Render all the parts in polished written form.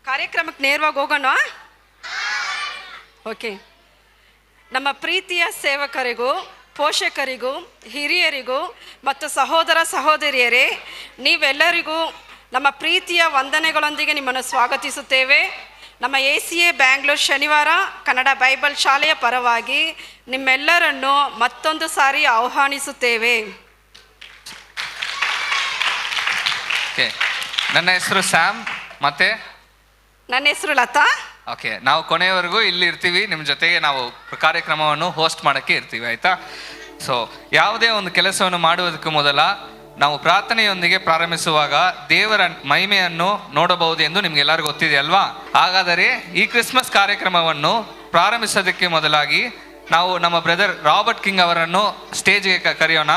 ಕಾರ್ಯಕ್ರಮಕ್ಕೆ ನೇರವಾಗಿ ಹೋಗೋಣ. ಓಕೆ. ನಮ್ಮ ಪ್ರೀತಿಯ ಸೇವಕರಿಗೂ, ಪೋಷಕರಿಗೂ, ಹಿರಿಯರಿಗೂ ಮತ್ತು ಸಹೋದರ ಸಹೋದರಿಯರೇ, ನೀವೆಲ್ಲರಿಗೂ ನಮ್ಮ ಪ್ರೀತಿಯ ವಂದನೆಗಳೊಂದಿಗೆ ನಿಮ್ಮನ್ನು ಸ್ವಾಗತಿಸುತ್ತೇವೆ. ನಮ್ಮ ACA ಬ್ಯಾಂಗ್ಳೂರು ಶನಿವಾರ ಕನ್ನಡ ಬೈಬಲ್ ಶಾಲೆಯ ಪರವಾಗಿ ನಿಮ್ಮೆಲ್ಲರನ್ನು ಮತ್ತೊಂದು ಸಾರಿ ಆಹ್ವಾನಿಸುತ್ತೇವೆ. ನನ್ನ ಹೆಸರು ಸ್ಯಾಮ್, ಮತ್ತೆ ನನ್ನ ಹೆಸರು ಲತಾ. ಓಕೆ, ನಾವು ಕೊನೆಯವರೆಗೂ ಇಲ್ಲಿ ಇರ್ತೀವಿ, ನಿಮ್ಮ ಜೊತೆಗೆ ನಾವು ಕಾರ್ಯಕ್ರಮವನ್ನು ಹೋಸ್ಟ್ ಮಾಡೋಕ್ಕೆ ಇರ್ತೀವಿ, ಆಯಿತಾ? ಸೊ ಯಾವುದೇ ಒಂದು ಕೆಲಸವನ್ನು ಮಾಡುವುದಕ್ಕೂ ಮೊದಲ ನಾವು ಪ್ರಾರ್ಥನೆಯೊಂದಿಗೆ ಪ್ರಾರಂಭಿಸುವಾಗ ದೇವರ ಮಹಿಮೆಯನ್ನು ನೋಡಬಹುದು ಎಂದು ನಿಮಗೆಲ್ಲರಿಗೂ ಗೊತ್ತಿದೆ ಅಲ್ವಾ? ಹಾಗಾದರೆ ಈ ಕ್ರಿಸ್ಮಸ್ ಕಾರ್ಯಕ್ರಮವನ್ನು ಪ್ರಾರಂಭಿಸೋದಕ್ಕೆ ಮೊದಲಾಗಿ ನಾವು ನಮ್ಮ ಬ್ರದರ್ ರಾಬರ್ಟ್ ಕಿಂಗ್ ಅವರನ್ನು ಸ್ಟೇಜ್ಗೆ ಕರೆಯೋಣ.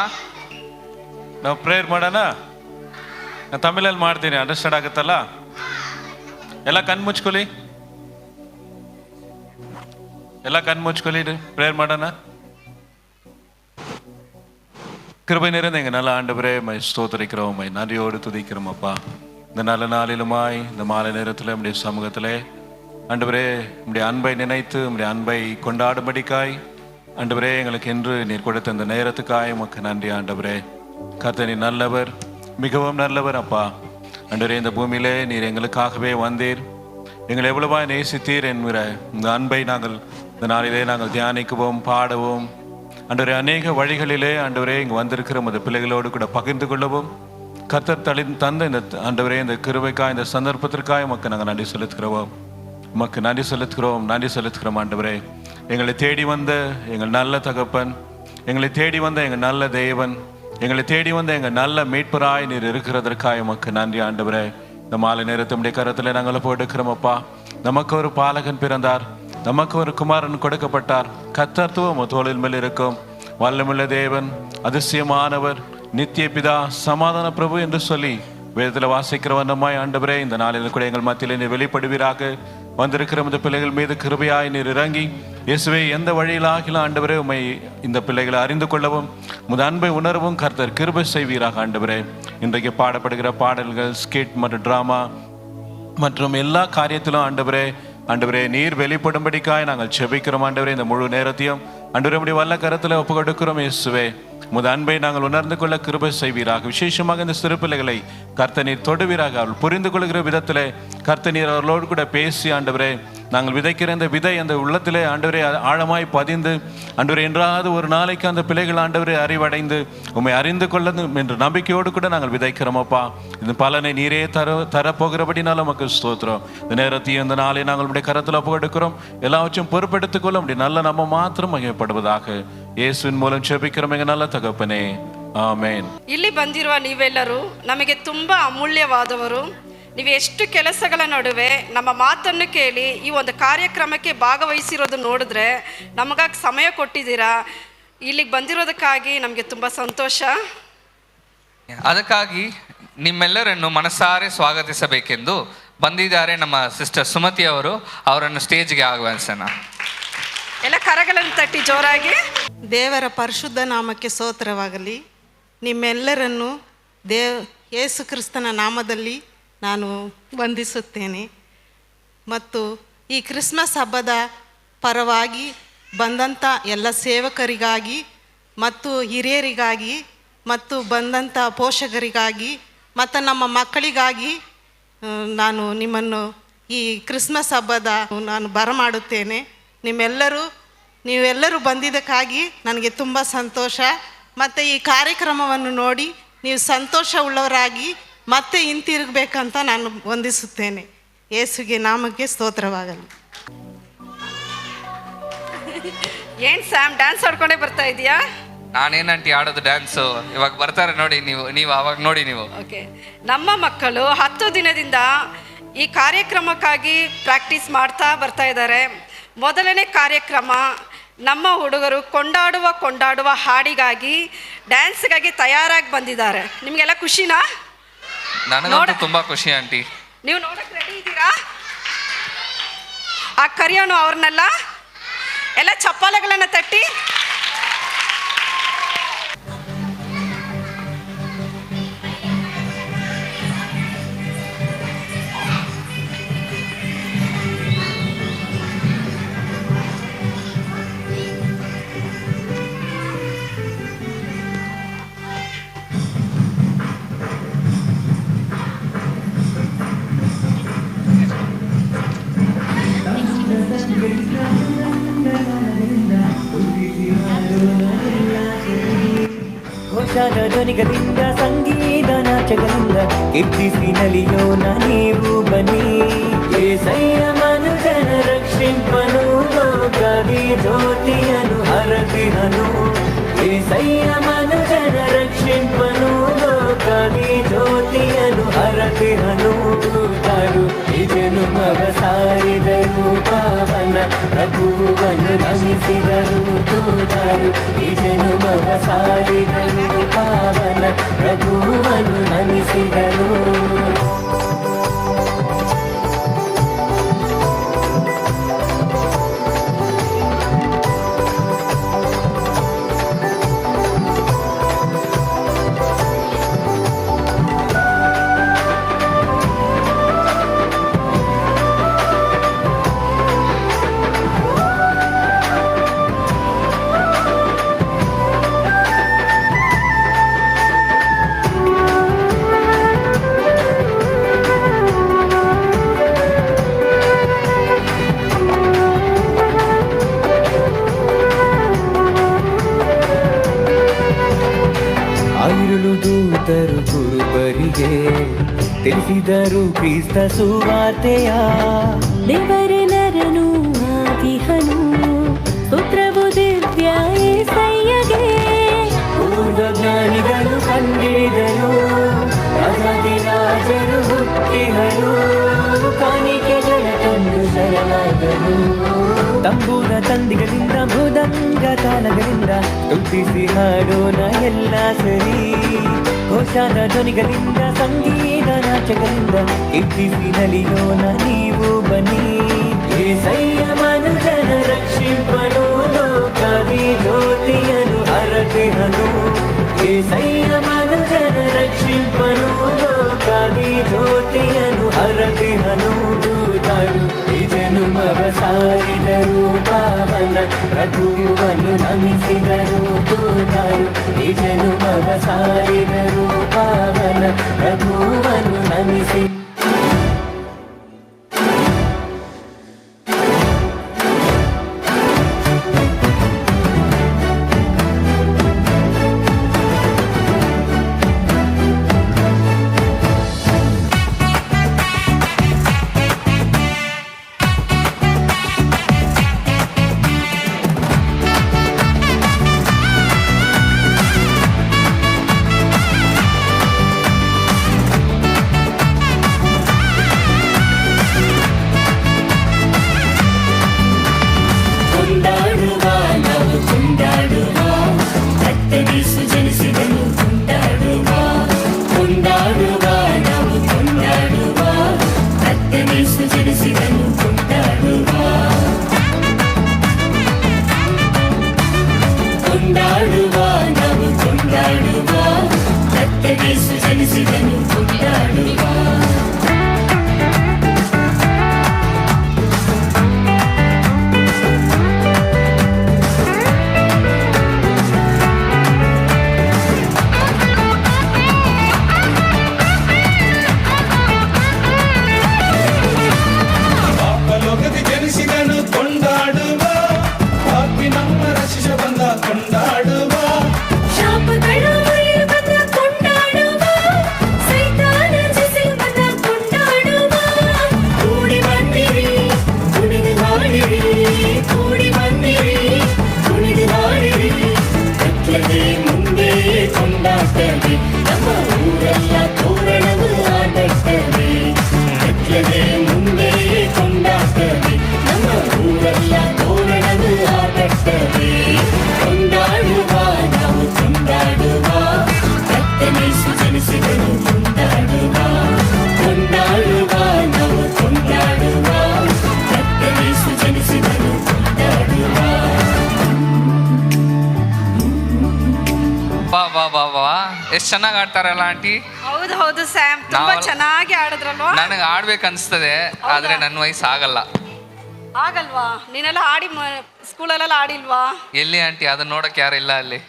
ನಾವು ಪ್ರೇಯರ್ ಮಾಡೋಣ. ನಾನು ತಮಿಳಲ್ಲಿ ಮಾಡ್ತೀನಿ, ಅಂಡರ್ಸ್ಟ್ಯಾಂಡ್ ಆಗುತ್ತಲ್ಲ? ಎಲ್ಲ ಕಣ್ಣು ಮುಚ್ಕೊಳ್ಳಿ, ಎಲ್ಲ ಕಣ್ಣು ಮುಚ್ಕೊಳ್ಳಿ, ಪ್ರೇಯರ್ ಮಾಡೋಣ. கிருபை நிறைந்த எங்கள் நல்ல ஆண்டவரே, மை ஸ்தோத்திரிக்கிறோம், மை நன்றியோடு துதிக்கிறோம் அப்பா. இந்த நல்ல நாளிலுமாய் இந்த மாலை நேரத்தில் நம்முடைய சமூகத்திலே ஆண்டவரே நம்முடைய அன்பை நினைத்து நம்முடைய அன்பை கொண்டாடும்படிக்காய் ஆண்டவரே எங்களுக்கு என்று நீர் கொடுத்த இந்த நேரத்துக்காய் உமக்கு நன்றி ஆண்டவரே. கர்த்தர் நீர் நல்லவர், மிகவும் நல்லவர் அப்பா. ஆண்டவரே, இந்த பூமியிலே நீர் எங்களுக்காகவே வந்தீர், எங்களை எவ்வளவாய் நேசித்தீர் என்கிற இந்த அன்பை நாங்கள் இந்த நாளிலே நாங்கள் தியானிக்கவும் பாடவும் ஆண்டவரே அநேக வழிகளிலே ஆண்டவரே இங்கே வந்திருக்கிற அந்த பிள்ளைகளோடு கூட பகிர்ந்து கொள்ளவும் கர்த்தர் தந்த இந்த ஆண்டவரே இந்த கிருபைக்காய் இந்த சந்தர்ப்பத்திற்காக உமக்கு நாங்கள் நன்றி செலுத்துகிறோம், உமக்கு நன்றி செலுத்துகிறோம் ஆண்டவரே. எங்களை தேடி வந்த எங்கள் நல்ல தகப்பன், எங்களை தேடி வந்த எங்கள் நல்ல தேவன், எங்களை தேடி வந்த எங்கள் நல்ல மீட்பராய் நீர் இருக்கிறதற்காக உமக்கு நன்றி ஆண்டவரே. இந்த மாலை நேரத்துடைய கரத்தில் நாங்கள் போட்டுக்கிறோம் அப்பா. நமக்கு ஒரு பாலகன் பிறந்தார், நமக்கு ஒரு குமாரன் கொடுக்கப்பட்டார். கர்த்தத்துவம் தோளின் மேல் இருக்கும் வல்லமுள்ள தேவன், அதிசயமானவர், நித்திய பிதா, சமாதான பிரபு என்று சொல்லி வேதத்தில் வாசிக்கிற வண்ணமாய் ஆண்டவரே இந்த நாளில் கூட எங்கள் மத்தியில் நீர் வெளிப்படுவீராக. வந்திருக்கிற இந்த பிள்ளைகள் மீது கிருபையாய் நீர் இறங்கி இயேசுவே எந்த வழியிலாகிலும் ஆண்டவரே உம்மை இந்த பிள்ளைகளை அறிந்து கொள்ளவும் முத அன்பை உணரவும் கர்த்தர் கிருபை செய்வீராக ஆண்டவரே. இன்றைக்கு பாடப்படுகிற பாடல்கள், ஸ்கிட் மற்றும் டிராமா மற்றும் எல்லா காரியத்திலும் ஆண்டவரே நீர் வெளிப்படும்படிக்காய் நாங்கள் செபிக்கிறோம் ஆண்டவரே. இந்த முழு நேரத்தையும் ஆண்டவரே உம்முடைய வல்ல கரத்தில் ஒப்பு கொடுக்கிறோம் இயேசுவே. முத அன்பை நாங்கள் உணர்ந்து கொள்ள கிருபை செய்வீராக. விசேஷமாக இந்த சிறு பிள்ளைகளை கர்த்தர் நீர் தொடுவீராக. அவள் புரிந்து கொள்கிற விதத்திலே கர்த்தர் நீர் அவர்களோடு கூட பேசி ஆண்டவரே நாங்கள் விதைக்கிற இந்த விதை அந்த உள்ளத்திலே ஆண்டவரே ஆழமாய் பதிந்து ஆண்டவரே என்றாவது ஒரு நாளைக்கு அந்த பிள்ளைகள் ஆண்டவரே அறிவடைந்து உம்மை அறிந்து கொள்ளணும் என்ற நம்பிக்கையோடு கூட நாங்கள் விதைக்கிறோம் அப்பா. இந்த பலனை நீரே தரப்போகிறபடினால நமக்கு ஸ்தோத்திரம். இந்த நேரத்தையும் இந்த நாளை நாங்கள் உடைய கரத்தில் ஒப்பு கொடுக்கிறோம். எல்லாவற்றையும் பொறுப்பெடுத்துக் கொள்ள அப்படி நல்ல நம்ம மாத்திரம் மகிமைப்படுவதாக ಯೇಸುವಿನ ಮೂಲಕ ಜಪಿக்கிறோம் எங்க நல்ல தகப்பனே, ಆಮೆನ್. ಇಲ್ಲಿ ಬಂದಿರುವ ನೀವೆಲ್ಲರೂ ನಮಗೆ ತುಂಬಾ ಅಮೂಲ್ಯವಾದವರು. ನೀವು ಎಷ್ಟು ಕೆಲಸಗಳ ನಡುವೆ ನಮ್ಮ ಮಾತನ್ನು ಕೇಳಿ ಈ ಒಂದು ಕಾರ್ಯಕ್ರಮಕ್ಕೆ ಭಾಗವಹಿಸಿರೋದು ನೋಡಿದ್ರೆ ನಮಗಾಗಿ ಸಮಯ ಕೊಟ್ಟಿದ್ದೀರಾ. ಇಲ್ಲಿಗೆ ಬಂದಿರೋದಕ್ಕಾಗಿ ನಮಗೆ ತುಂಬ ಸಂತೋಷ. ಅದಕ್ಕಾಗಿ ನಿಮ್ಮೆಲ್ಲರನ್ನು ಮನಸಾರೆ ಸ್ವಾಗತಿಸಬೇಕೆಂದು ಬಂದಿದ್ದಾರೆ ನಮ್ಮ ಸಿಸ್ಟರ್ ಸುಮತಿ ಅವರು. ಅವರನ್ನು ಸ್ಟೇಜ್ಗೆ ಆಹ್ವಾನಿಸೋಣ. ಎಲ್ಲ ಕರಗಳನ್ನು ತಟ್ಟಿ ಜೋರಾಗಿ. ದೇವರ ಪರಿಶುದ್ಧ ನಾಮಕ್ಕೆ ಸ್ತೋತ್ರವಾಗಲಿ. ನಿಮ್ಮೆಲ್ಲರನ್ನು ಯೇಸು ಕ್ರಿಸ್ತನ ನಾಮದಲ್ಲಿ ನಾನು ವಂದಿಸುತ್ತೇನೆ. ಮತ್ತು ಈ ಕ್ರಿಸ್ಮಸ್ ಹಬ್ಬದ ಪರವಾಗಿ ಬಂದಂಥ ಎಲ್ಲ ಸೇವಕರಿಗಾಗಿ ಮತ್ತು ಹಿರಿಯರಿಗಾಗಿ ಮತ್ತು ಬಂದಂಥ ಪೋಷಕರಿಗಾಗಿ ಮತ್ತು ನಮ್ಮ ಮಕ್ಕಳಿಗಾಗಿ ನಾನು ನಿಮ್ಮನ್ನು ಈ ಕ್ರಿಸ್ಮಸ್ ಹಬ್ಬದ ನಾನು ಬರಮಾಡುತ್ತೇನೆ. ನೀವೆಲ್ಲರೂ ಬಂದಿದ್ದಕ್ಕಾಗಿ ನನಗೆ ತುಂಬ ಸಂತೋಷ. ಮತ್ತು ಈ ಕಾರ್ಯಕ್ರಮವನ್ನು ನೋಡಿ ನೀವು ಸಂತೋಷ ಉಳ್ಳವರಾಗಿ ಮತ್ತೆ ಹಿಂತಿರುಗಬೇಕಂತ ನಾನು ವಂದಿಸುತ್ತೇನೆ. ಯೇಸುವಿಗೆ ನಾಮಕ್ಕೆ ಸ್ತೋತ್ರವಾಗಲಿ. ಏನು ಸ್ಯಾಮ್, ಡ್ಯಾನ್ಸ್ ಆಡ್ಕೊಂಡೇ ಬರ್ತಾ ಇದೆಯಾ? ನಾನೇನಂಟಿ ಆಡೋದು ಡ್ಯಾನ್ಸು, ಇವಾಗ ಬರ್ತಾರೆ ನೋಡಿ ನೀವು ಅವಾಗ ನೋಡಿ ನೀವು. ಓಕೆ, ನಮ್ಮ ಮಕ್ಕಳು 10 ದಿನದಿಂದ ಈ ಕಾರ್ಯಕ್ರಮಕ್ಕಾಗಿ ಪ್ರಾಕ್ಟೀಸ್ ಮಾಡ್ತಾ ಬರ್ತಾ ಇದ್ದಾರೆ. ಮೊದಲನೇ ಕಾರ್ಯಕ್ರಮ ನಮ್ಮ ಹುಡುಗರು ಕೊಂಡಾಡುವ ಹಾಡಿಗಾಗಿ ಡ್ಯಾನ್ಸ್ಗಾಗಿ ತಯಾರಾಗಿ ಬಂದಿದ್ದಾರೆ. ನಿಮಗೆಲ್ಲ ಖುಷಿನಾ? ನನಗಂತೂ ತುಂಬ ಖುಷಿ ಆಂಟಿ. ನೀವು ನೋಡಕ್ಕೆ ರೆಡಿ ಇದ್ದೀರಾ? ಆ ಕರೆಯೋನು ಅವ್ರನ್ನೆಲ್ಲ ಎಲ್ಲ ಚಪ್ಪಾಳೆಗಳನ್ನು ತಟ್ಟಿ. ಘೋಷಾದ ಧ್ವನಿಗಳಿಂದ ಸಂಗೀತ ನಾಚಗಳಿಂದ ಕೀರ್ತಿಸಿ ನಲಿಯೋಣ ನೀವು ಬನ್ನಿ. ಏಸಯ್ಯ ಮನುಜನ ರಕ್ಷಿಂಪನು ಲೋಕದಿ ಜ್ಯೋತಿಯನು ಹರದಿಹನು. ಏಸಯ್ಯ ಮನುಜನ ರಕ್ಷಿಂಪನು ಲೋಕದಿ ಜ್ಯೋತಿಯನು ಹರದಿಹನು. ತಾರು ನಿಜನು ಮಗ ಸಾರಿದರು ಪಾವನ ಪ್ರಭುವನ್ನು ನಮಿಸಿದರು. ತೂತಾರು ನಿಜನು ಮಗ ಸಾರಿದರು ಪಾವನ ಪ್ರಭುವನ್ನು ನಮಿಸಿದರು. ಆಯುಳು ದೂತರು ಕುರುಬರಿಗೆ ತಿಳಿಸಿದರು ಕ್ರಿಸ್ತ ಸುವಾರ್ತೆಯ. ದೇವರೇ ನರನು ಆಗಿಹನು, ಸ್ತೋತ್ರವು ದಿವ್ಯ యేసయ్యಗೆ. ಪೂರ್ವ ಜ್ಞಾನಿಗಳು ಕಂಡಿಡಿದರು, ರಾಜರು ಹುಟ್ಟಿದರು, ಕಾಣಿಕೆಗಳ ತಂದು ಶರಣಾದರು. ತಂಬೂರ ತಂದಿಗಳಿಂದ ಮೃದಂಗ ತಾಳಗಳಿಂದ ಸ್ತುತಿಸಿ ಹಾಡೋಣ ಎಲ್ಲ ಸರಿ. ಘೋಷಾದ ಧ್ವನಿಗಳಿಂದ ಸಂಗೀತ ನಾಚಗಳಿಂದ ಕೀರ್ತಿಸಿ ನಲಿಯೋಣ ನೀವು ಬನ್ನಿ. ಏಸಯ್ಯ ಮನುಜನ ರಕ್ಷಿಂಪನು ಲೋಕದಿ ಜ್ಯೋತಿಯನು ಹರದಿಹನು. ಏಸಯ್ಯ ಮನುಜನ ರಕ್ಷಿಂಪನು ಲೋಕದಿ ಜ್ಯೋತಿಯನು ಹರದಿಹನು. ತಾರು ನಿಜನು ಮಗ ಸಾರಿದರು ಪಾವನ ಪ್ರಭುವನ್ನು ನಮಿಸಿದರು. ತೂತಾರು ನಿಜನು ಮಗ ಸಾರಿದರು ಪಾವನ ಪ್ರಭುವನ್ನು ನಮಿಸಿ. ಎಷ್ಟು ಚೆನ್ನಾಗಿ ಆಡ್ತಾರಲ್ಲ ಆಂಟಿ. ಹೌದು ಹೌದು ಸ್ಯಾಮ್, ತುಂಬಾ ಚೆನ್ನಾಗಿ ಆಡಿದ್ರಲ್ವಾ? ನನಗೆ ಆಡ್ಬೇಕು ಅನ್ಸ್ತದೆ, ಆದ್ರೆ ನನ್ನ ವಯಸ್ಸು ಆಗಲ್ಲ. ಆಗಲ್ವಾ? ನೀನೆಲ್ಲ ಆಡಿ ಸ್ಕೂಲಲ್ಲೆಲ್ಲ ಆಡಿಲ್ವಾ? ಎಲ್ಲಿ ಆಂಟಿ, ಅದನ್ನ ನೋಡಕ್ ಯಾರಿಲ್ಲ ಅಲ್ಲಿ.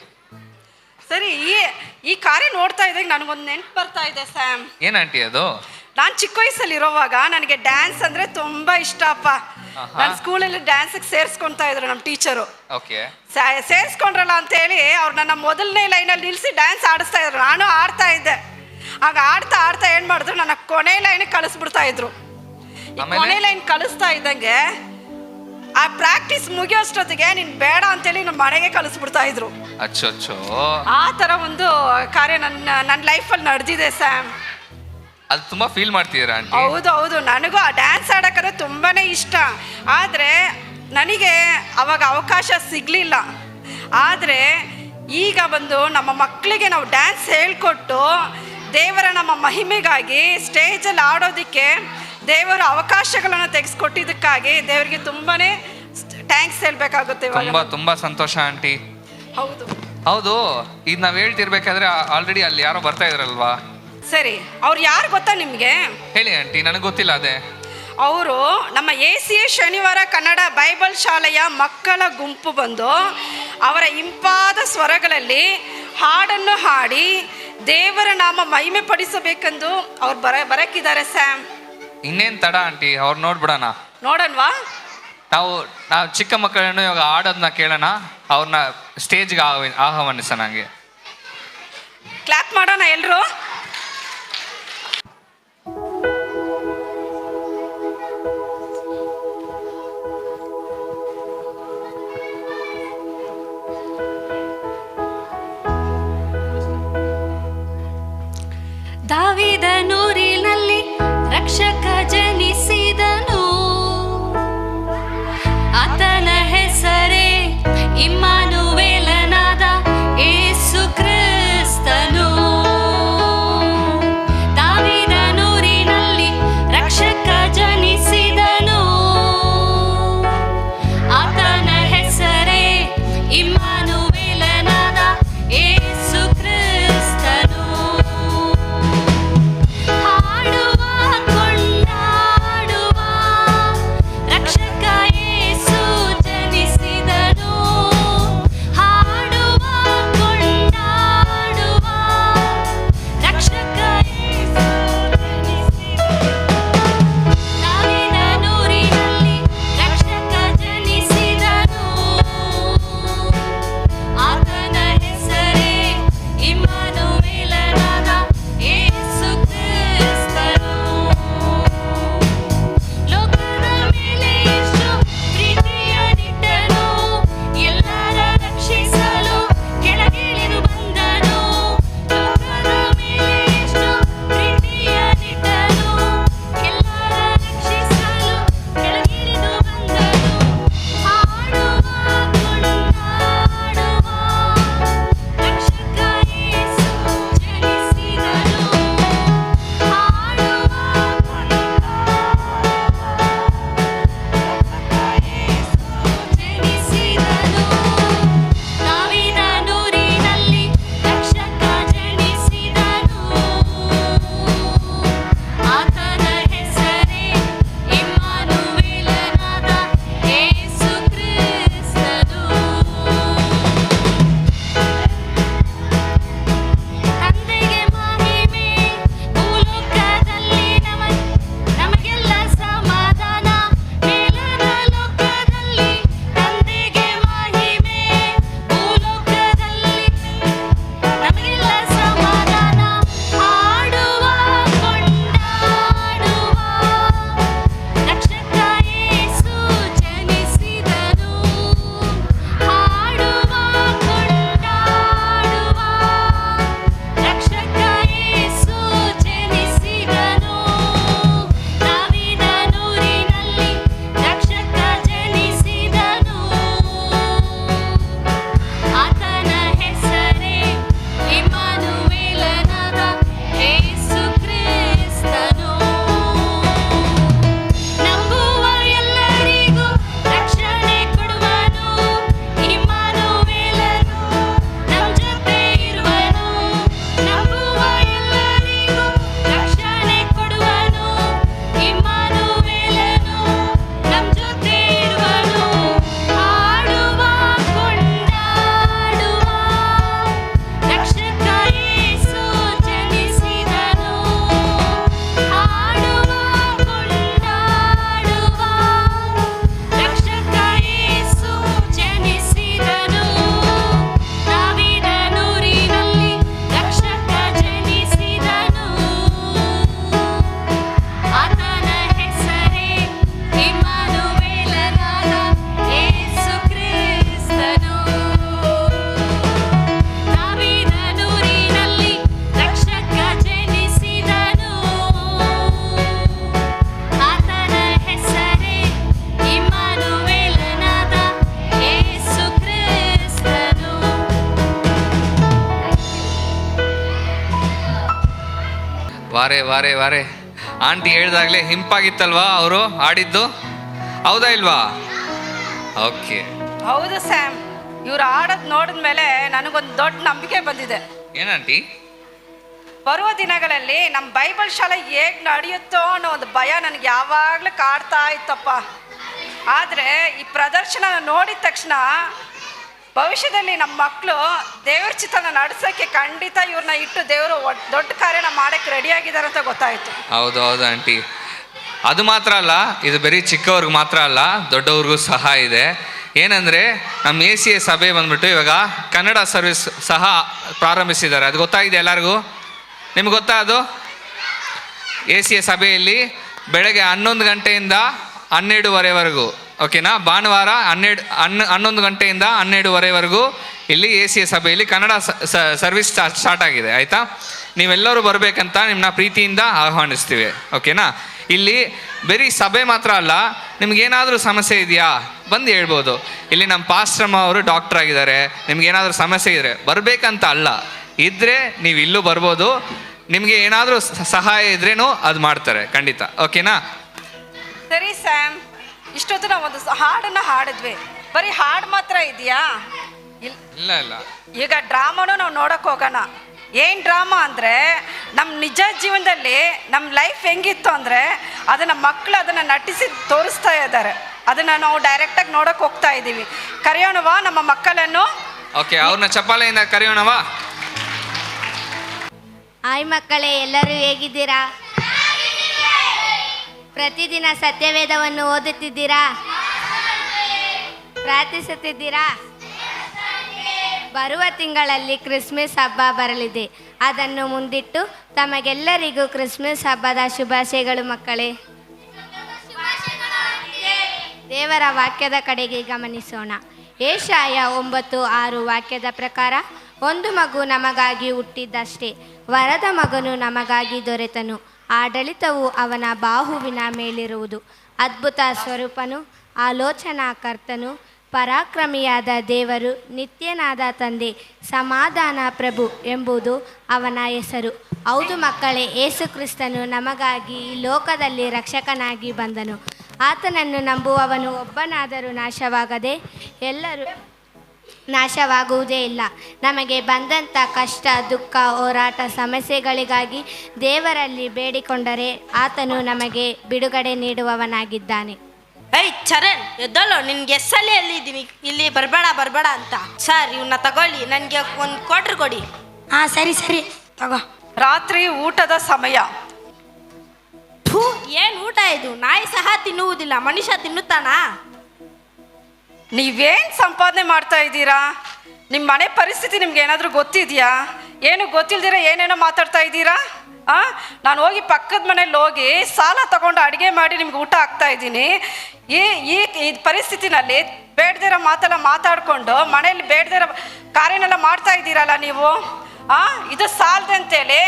ಸರಿ, ಈ ಕಾರ್ಯ ನೋಡ್ತಾ ಇದ್ದಾಗ ನನಗೊಂದು ನೆನ್ಪು ಬರ್ತಾ ಇದೆ ಸ್ಯಾಮ್. ಏನ್ ಆಂಟಿ ಅದು? ನಾನು ಚಿಕ್ಕ ವಯಸ್ಸಲ್ಲಿ ಇರೋವಾಗ ನನಗೆ ಡ್ಯಾನ್ಸ್ ಅಂದ್ರೆ ತುಂಬಾ ಇಷ್ಟಪ್ಪ. ನನ್ನ ಸ್ಕೂಲಲ್ಲಿ ಡ್ಯಾನ್ಸಿಗೆ ಸೇರಿಸ್ಕೊಂತಾ ಇದ್ರು ನಮ್ಮ ಟೀಚರು. ಓಕೆ. ಸೇರಿಸ್ಕೊಂಡ್ರಲ್ಲ ಅಂತೇಳಿ ಅವ್ರು ನನ್ನ ಮೊದಲನೇ ಲೈನಲ್ಲಿ ನಿಲ್ಲಿಸಿ ಡ್ಯಾನ್ಸ್ ಆಡಿಸ್ತಾ ಇದ್ರು. ನಾನು ಆಡ್ತಾ ಇದ್ದೆ. ಆಗ ಆಡ್ತಾ ಆಡ್ತಾ ಏನು ಮಾಡಿದ್ರು, ನನ್ನ ಕೊನೆ ಲೈನಿಗೆ ಕಳಿಸ್ಬಿಡ್ತಾ ಇದ್ರು. ಕೊನೆ ಲೈನ್ ಕಳಿಸ್ತಾ ಇದ್ದಂಗೆ ಆ ಪ್ರಾಕ್ಟೀಸ್ ಮುಗಿಯೋಷ್ಟೊತ್ತಿಗೆ ನೀನು ಬೇಡ ಅಂತೇಳಿ ನಮ್ಮ ಮನೆಗೆ ಕಳಿಸ್ಬಿಡ್ತಾ ಇದ್ರು. ಅಚ್ಚೋ. ಆ ಥರ ಒಂದು ಕಾರ್ಯ ನನ್ನ ಲೈಫಲ್ಲಿ ನಡೆದಿದೆ ಸ್ಯಾಮ್. ಅದು ತುಂಬಾ ಫೀಲ್ ಮಾಡ್ತಿದ್ದೀರಾ ಆಂಟಿ? ಹೌದು ಹೌದು, ನನಗೂ ಆ ಡ್ಯಾನ್ಸ್ ಆಡೋಕ್ಕಂದ್ರೆ ತುಂಬಾನೇ ಇಷ್ಟ. ಆದರೆ ನನಗೆ ಅವಾಗ ಅವಕಾಶ ಸಿಗಲಿಲ್ಲ. ಆದರೆ ಈಗ ಬಂದು ನಮ್ಮ ಮಕ್ಕಳಿಗೆ ನಾವು ಡ್ಯಾನ್ಸ್ ಹೇಳ್ಕೊಟ್ಟು ದೇವರ ನಮ್ಮ ಮಹಿಮೆಗಾಗಿ ಸ್ಟೇಜಲ್ಲಿ ಆಡೋದಕ್ಕೆ ದೇವರ ಅವಕಾಶಗಳನ್ನು ತೆಗೆಸ್ಕೊಟ್ಟಿದ್ದಕ್ಕಾಗಿ ದೇವರಿಗೆ ತುಂಬಾನೇ ಥ್ಯಾಂಕ್ಸ್ ಹೇಳ್ಬೇಕಾಗುತ್ತೆ. ತುಂಬಾ ತುಂಬಾ ಸಂತೋಷ ಆಂಟಿ. ಹೌದು ಹೌದು, ಇದು ನಾವು ಹೇಳ್ತಿರ್ಬೇಕಾದ್ರೆ ಆಲ್ರೆಡಿ ಅಲ್ಲಿ ಯಾರೋ ಬರ್ತಾ ಇದ್ರಲ್ವಾ? ಸರಿ, ಅವ್ರು ಯಾರು ಗೊತ್ತಾ ನಿಮಗೆ? ಹೇಳಿ ಆಂಟಿ, ನನಗೆ ಗೊತ್ತಿಲ್ಲ ಅದೇ. ಅವರು ನಮ್ಮ ACA ಶನಿವಾರ ಕನ್ನಡ ಬೈಬಲ್ ಶಾಲೆಯ ಮಕ್ಕಳ ಗುಂಪು ಬಂದು ಅವರ ಇಂಪಾದ ಸ್ವರಗಳಲ್ಲಿ ಹಾಡನ್ನು ಹಾಡಿ ದೇವರ ನಾಮ ಮಹಿಮೆ ಪಡಿಸಬೇಕೆಂದು ಅವ್ರು ಬರಕ್ಕಿದ್ದಾರೆ ಸ್ಯಾಮ್. ಇನ್ನೇನು ತಡ ಆಂಟಿ, ಅವ್ರು ನೋಡ್ಬಿಡೋಣ. ನೋಡೋಣವಾ? ನಾವು ಚಿಕ್ಕ ಮಕ್ಕಳನ್ನು ಇವಾಗ ಆಡೋದನ್ನ ಕೇಳೋಣ, ಅವ್ರನ್ನ ಸ್ಟೇಜ್ಗೆ ಆಹ್ವಾನಿಸೋಣ. ನನಗೆ ಕ್ಲಾಪ್ ಮಾಡೋಣ ಎಲ್ಲರೂ. ದಾವೀದನೂರಿನಲ್ಲಿ ರಕ್ಷಕ ಜನಿಸಿದನು, ಆತನ ಹೆಸರೇ ಇಮ್ಮಾನುವೇಲನಾದ ಯೇಸು ಕ್ರಿಸ್ತನು. ದಾವೀದನೂರಿನಲ್ಲಿ ರಕ್ಷಕ ಜನಿಸಿದನು, ಆತನ ಹೆಸರೇ ಇಮ್ಮಾನುವೇಲನಾದ ಯೇಸು ಕ್ರಿಸ್ತನು. ಹಾಡುವ ಕೊಂಡ ವಾರೆ ವಾರೆ ವಾರೆ. ಆಂಟಿ ಹೇಳ್ದಾಗ್ಲೇ ಹಿಂಪಾಗಿತ್ತಲ್ವಾ ಅವರು ಆಡಿದ್ದು, ಹೌದಾ ಇಲ್ವಾ? ಓಕೆ. ಹೌದು ಸ್ಯಾಮ್, ಇವ್ರು ಆಡೋದು ನೋಡಿದ್ಮೇಲೆ ನನಗೊಂದು ದೊಡ್ಡ ನಂಬಿಕೆ ಬಂದಿದೆ. ಏನಂಟಿ? ಬರುವ ದಿನಗಳಲ್ಲಿ ನಮ್ಮ ಬೈಬಲ್ ಶಾಲೆ ಹೇಗೆ ನಡೆಯುತ್ತೋ ಅನ್ನೋ ಒಂದು ಭಯ ನನಗೆ ಯಾವಾಗಲೂ ಕಾಡ್ತಾ ಇತ್ತಪ್ಪ. ಆದರೆ ಈ ಪ್ರದರ್ಶನ ನೋಡಿದ ತಕ್ಷಣ ಭವಿಷ್ಯದಲ್ಲಿ ನಮ್ಮ ಮಕ್ಕಳು ದೇವ್ರ ಚಿತ್ರನ ನಡೆಸೋಕ್ಕೆ ಖಂಡಿತ ಇವ್ರನ್ನ ಇಟ್ಟು ದೇವರು ದೊಡ್ಡ ಕಾರ್ಯನ ಮಾಡೋಕ್ಕೆ ರೆಡಿಯಾಗಿದ್ದಾರೆ ಅಂತ ಗೊತ್ತಾಯಿತು. ಹೌದು ಹೌದು ಆಂಟಿ. ಅದು ಮಾತ್ರ ಅಲ್ಲ, ಇದು ಬರೀ ಚಿಕ್ಕವ್ರಿಗೆ ಮಾತ್ರ ಅಲ್ಲ, ದೊಡ್ಡವ್ರಿಗೂ ಸಹ ಇದೆ. ಏನಂದರೆ ನಮ್ಮ ACA ಸಭೆ ಬಂದ್ಬಿಟ್ಟು ಇವಾಗ ಕನ್ನಡ ಸರ್ವಿಸ್ ಸಹ ಪ್ರಾರಂಭಿಸಿದ್ದಾರೆ. ಅದು ಗೊತ್ತಾಗಿದೆ ಎಲ್ಲರಿಗೂ? ನಿಮ್ಗೆ ಗೊತ್ತಾ ಅದು? ACA ಸಭೆಯಲ್ಲಿ ಬೆಳಗ್ಗೆ 11 ಗಂಟೆಯಿಂದ 12:30ವರೆಗೂ, ಓಕೆನಾ? ಭಾನುವಾರ 11 ಗಂಟೆಯಿಂದ 12:30ವರೆಗೂ ಇಲ್ಲಿ ACA ಸಭೆಯಲ್ಲಿ ಕನ್ನಡ ಸರ್ವಿಸ್ ಸ್ಟಾರ್ಟ್ ಆಗಿದೆ, ಆಯಿತಾ? ನೀವೆಲ್ಲರೂ ಬರಬೇಕಂತ ನಿಮ್ಮನ್ನ ಪ್ರೀತಿಯಿಂದ ಆಹ್ವಾನಿಸ್ತೀವಿ, ಓಕೆನಾ? ಇಲ್ಲಿ ಬರೀ ಸಭೆ ಮಾತ್ರ ಅಲ್ಲ, ನಿಮ್ಗೇನಾದರೂ ಸಮಸ್ಯೆ ಇದೆಯಾ ಬಂದು ಹೇಳ್ಬೋದು. ಇಲ್ಲಿ ನಮ್ಮ ಪಾಸ್ಟರ್ಮ್ಮ ಅವರು ಡಾಕ್ಟರ್ ಆಗಿದ್ದಾರೆ. ನಿಮ್ಗೇನಾದರೂ ಸಮಸ್ಯೆ ಇದ್ದರೆ ಬರಬೇಕಂತ ಅಲ್ಲ, ಇದ್ದರೆ ನೀವು ಇಲ್ಲೂ ಬರ್ಬೋದು. ನಿಮಗೆ ಏನಾದರೂ ಸಹಾಯ ಇದ್ರೇನೂ ಅದು ಮಾಡ್ತಾರೆ ಖಂಡಿತ, ಓಕೆನಾ? ಸರಿ ಸ್ಯಾಮ್, ಇಷ್ಟೊತ್ತು ನಾವು ಒಂದು ಹಾಡನ್ನು ಹಾಡಿದ್ವಿ. ಬರೀ ಹಾಡು ಮಾತ್ರ ಇದೆಯಾ? ಇಲ್ಲ ಇಲ್ಲ. ಈಗ ಡ್ರಾಮಾನು ನಾವು ನೋಡೋಕೆ ಹೋಗೋಣ. ಏನು ಡ್ರಾಮಾ ಅಂದರೆ, ನಮ್ಮ ನಿಜ ಜೀವನದಲ್ಲಿ ನಮ್ಮ ಲೈಫ್ ಹೆಂಗಿತ್ತು ಅಂದರೆ ಅದನ್ನು ಮಕ್ಕಳು ಅದನ್ನು ನಟಿಸಿ ತೋರಿಸ್ತಾ ಇದ್ದಾರೆ. ಅದನ್ನು ನಾವು ಡೈರೆಕ್ಟಾಗಿ ನೋಡೋಕೆ ಹೋಗ್ತಾ ಇದ್ದೀವಿ. ಕರೆಯೋಣವಾ ನಮ್ಮ ಮಕ್ಕಳನ್ನು? ಓಕೆ, ಅವ್ರನ್ನ ಚಪ್ಪಾಳೆಯಿಂದ ಕರೆಯೋಣವಾ? ಹಾಯ್ ಮಕ್ಕಳೇ, ಎಲ್ಲರೂ ಹೇಗಿದ್ದೀರಾ? ಪ್ರತಿದಿನ ಸತ್ಯವೇದವನ್ನು ಓದುತ್ತಿದ್ದೀರಾ? ಪ್ರಾರ್ಥಿಸುತ್ತಿದ್ದೀರಾ? ಬರುವ ತಿಂಗಳಲ್ಲಿ ಕ್ರಿಸ್ಮಸ್ ಹಬ್ಬ ಬರಲಿದೆ. ಅದನ್ನು ಮುಂದಿಟ್ಟು ತಮಗೆಲ್ಲರಿಗೂ ಕ್ರಿಸ್ಮಸ್ ಹಬ್ಬದ ಶುಭಾಶಯಗಳು ಮಕ್ಕಳೇ. ದೇವರ ವಾಕ್ಯದ ಕಡೆಗೆ ಗಮನಿಸೋಣ. ಯೆಶಾಯ 9:6 ವಾಕ್ಯದ ಪ್ರಕಾರ, ಒಂದು ಮಗು ನಮಗಾಗಿ ಹುಟ್ಟಿದ್ದಷ್ಟೇ, ವರದ ಮಗನು ನಮಗಾಗಿ ದೊರೆತನು, ಆಡಳಿತವು ಅವನ ಬಾಹುವಿನ ಮೇಲಿರುವುದು. ಅದ್ಭುತ ಸ್ವರೂಪನು, ಆಲೋಚನಾಕರ್ತನು, ಪರಾಕ್ರಮಿಯಾದ ದೇವರು, ನಿತ್ಯನಾದ ತಂದೆ, ಸಮಾಧಾನ ಪ್ರಭು ಎಂಬುದು ಅವನ ಹೆಸರು. ಹೌದು ಮಕ್ಕಳೇ, ಯೇಸು ಕ್ರಿಸ್ತನು ನಮಗಾಗಿ ಈ ಲೋಕದಲ್ಲಿ ರಕ್ಷಕನಾಗಿ ಬಂದನು. ಆತನನ್ನು ನಂಬುವವನು ಒಬ್ಬನಾದರೂ ನಾಶವಾಗದೆ ಎಲ್ಲರೂ ನಾಶವಾಗುವುದೇ ಇಲ್ಲ. ನಮಗೆ ಬಂದಂಥ ಕಷ್ಟ, ದುಃಖ, ಹೋರಾಟ, ಸಮಸ್ಯೆಗಳಿಗಾಗಿ ದೇವರಲ್ಲಿ ಬೇಡಿಕೊಂಡರೆ ಆತನು ನಮಗೆ ಬಿಡುಗಡೆ ನೀಡುವವನಾಗಿದ್ದಾನೆ. ಏಯ್ ಚರಣ್, ಎದ್ದಲ್ಲೋ, ನಿನ್ಗೆ ಎಸ್ಸಲ್ಲಿ ಎಲ್ಲಿದ್ದೀನಿ, ಇಲ್ಲಿ ಬರಬೇಡ ಅಂತ. ಸರ್, ಇವನ್ನ ತಗೊಳ್ಳಿ, ನನಗೆ ಒಂದು ಕ್ವಾರ್ಟರ್ ಕೊಡಿ. ಹಾಂ ಸರಿ ತಗೋ. ರಾತ್ರಿ ಊಟದ ಸಮಯ. ಏನು ಊಟ ಇದು? ನಾಯಿ ಸಹ ತಿನ್ನುವುದಿಲ್ಲ, ಮನುಷ್ಯ ತಿನ್ನುತ್ತಾನಾ? ನೀವೇನು ಸಂಪಾದನೆ ಮಾಡ್ತಾ ಇದ್ದೀರಾ? ನಿಮ್ಮ ಮನೆ ಪರಿಸ್ಥಿತಿ ನಿಮ್ಗೆ ಏನಾದರೂ ಗೊತ್ತಿದೆಯಾ? ಏನು ಗೊತ್ತಿಲ್ದಿರ ಏನೇನೋ ಮಾತಾಡ್ತಾ ಇದ್ದೀರಾ? ನಾನು ಹೋಗಿ ಪಕ್ಕದ ಮನೇಲಿ ಹೋಗಿ ಸಾಲ ತಗೊಂಡು ಅಡುಗೆ ಮಾಡಿ ನಿಮ್ಗೆ ಊಟ ಹಾಕ್ತಾ ಇದ್ದೀನಿ. ಈ ಪರಿಸ್ಥಿತಿನಲ್ಲಿ ಬೇಡದಿರೋ ಮಾತೆಲ್ಲ ಮಾತಾಡಿಕೊಂಡು ಮನೇಲಿ ಬೇಡದಿರೋ ಕಾರ್ಯನೆಲ್ಲ ಮಾಡ್ತಾ ಇದ್ದೀರಲ್ಲ ನೀವು. ಇದು ಸಾಲದೆ ಅಂತೇಳಿ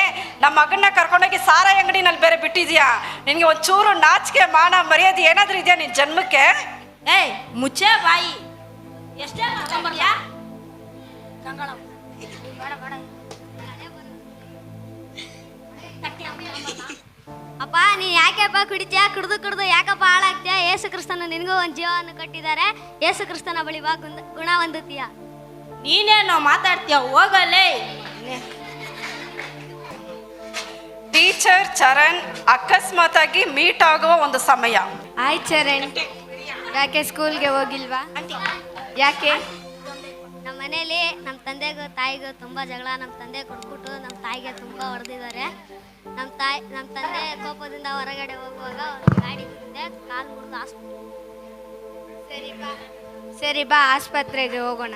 ನಮ್ಮ ಮಗನ್ನ ಕರ್ಕೊಂಡೋಗಿ ಸಾರಾಯಿ ಅಂಗಡಿನಲ್ಲಿ ಬೇರೆ ಬಿಟ್ಟಿದ್ಯಾ? ನಿನಗೆ ಒಂಚೂರು ನಾಚಿಕೆ, ಮಾನ, ಮರ್ಯಾದೆ ಏನಾದರೂ ಇದೆಯಾ ನಿನ್ನ ಜನ್ಮಕ್ಕೆ? ಏಯ್ ಮುಚ್ಚೆ ಬಾಯಿ. ಎಷ್ಟೇ ಮಾತಾಡ್ತೀಯಾ? ಅಪ್ಪ, ನೀ ಯಾಕೆಪ್ಪ ಕುಡಿತೀಯ? ಕುಡ್ದು ಯಾಕಪ್ಪ ಹಾಳಾಗ್ತೀಯ? ಯೇಸು ಕ್ರಿಸ್ತನ ನಿನಗೂ ಒಂದು ಜೀವವನ್ನು ಕೊಟ್ಟಿದ್ದಾರೆ. ಯೇಸು ಕ್ರಿಸ್ತನ ಬಳಿ ಬಾ, ಗುಣ ಹೊಂದುತ್ತೀಯ. ನೀನೇನೋ ಮಾತಾಡ್ತೀಯ, ಹೋಗಲೇ. ಟೀಚರ್ ಚರಣ್ ಅಕಸ್ಮಾತಾಗಿ ಮೀಟ್ ಆಗುವ ಒಂದು ಸಮಯ. ಆಯ್ತು ಚರಣ್, ಯಾಕೆ ಸ್ಕೂಲ್ಗೆ ಹೋಗಿಲ್ವಾ? ಯಾಕೆ? ನಮ್ಮ ಮನೇಲಿ ನಮ್ಮ ತಂದೆಗೂ ತಾಯಿಗೂ ತುಂಬ ಜಗಳ. ನಮ್ಮ ತಂದೆ ಕೊಟ್ಬಿಟ್ಟು ನಮ್ಮ ತಾಯಿಗೆ ತುಂಬ ಹೊಡೆದಿದ್ದಾರೆ. ನಮ್ಮ ತಂದೆ ಕೋಪದಿಂದ ಹೊರಗಡೆ ಹೋಗುವಾಗ ಒಂದು ಗಾಡಿ ಬಿದ್ದಿದೆ, ಕಾಲು ಮುರಿದು ಆಸ್ಪತ್ರೆ. ಸರಿ ಬಾ ಆಸ್ಪತ್ರೆಗೆ ಹೋಗೋಣ.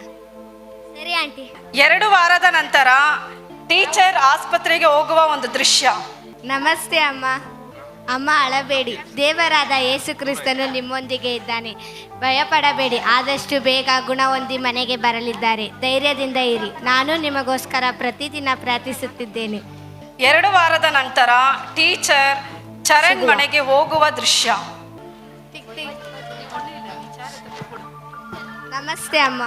ಸರಿ ಆಂಟಿ. 2 ವಾರದ ನಂತರ ಟೀಚರ್ ಆಸ್ಪತ್ರೆಗೆ ಹೋಗುವ ಒಂದು ದೃಶ್ಯ. ನಮಸ್ತೆ ಅಮ್ಮ. ಅಮ್ಮ, ಅಳಬೇಡಿ. ದೇವರಾದ ಯೇಸು ಕ್ರಿಸ್ತನು ನಿಮ್ಮೊಂದಿಗೆ ಇದ್ದಾನೆ. ಭಯಪಡಬೇಡಿ, ಆದಷ್ಟು ಬೇಗ ಗುಣ ಹೊಂದಿ ಮನೆಗೆ ಬರಲಿದ್ದಾರೆ. ಧೈರ್ಯದಿಂದ ಇರಿ, ನಾನು ನಿಮಗೋಸ್ಕರ ಪ್ರತಿದಿನ ಪ್ರಾರ್ಥಿಸುತ್ತಿದ್ದೇನೆ. 2 ವಾರದ ನಂತರ ಟೀಚರ್ ಚರಣ್ ಮನೆಗೆ ಹೋಗುವ ದೃಶ್ಯ. ನಮಸ್ತೆ ಅಮ್ಮ.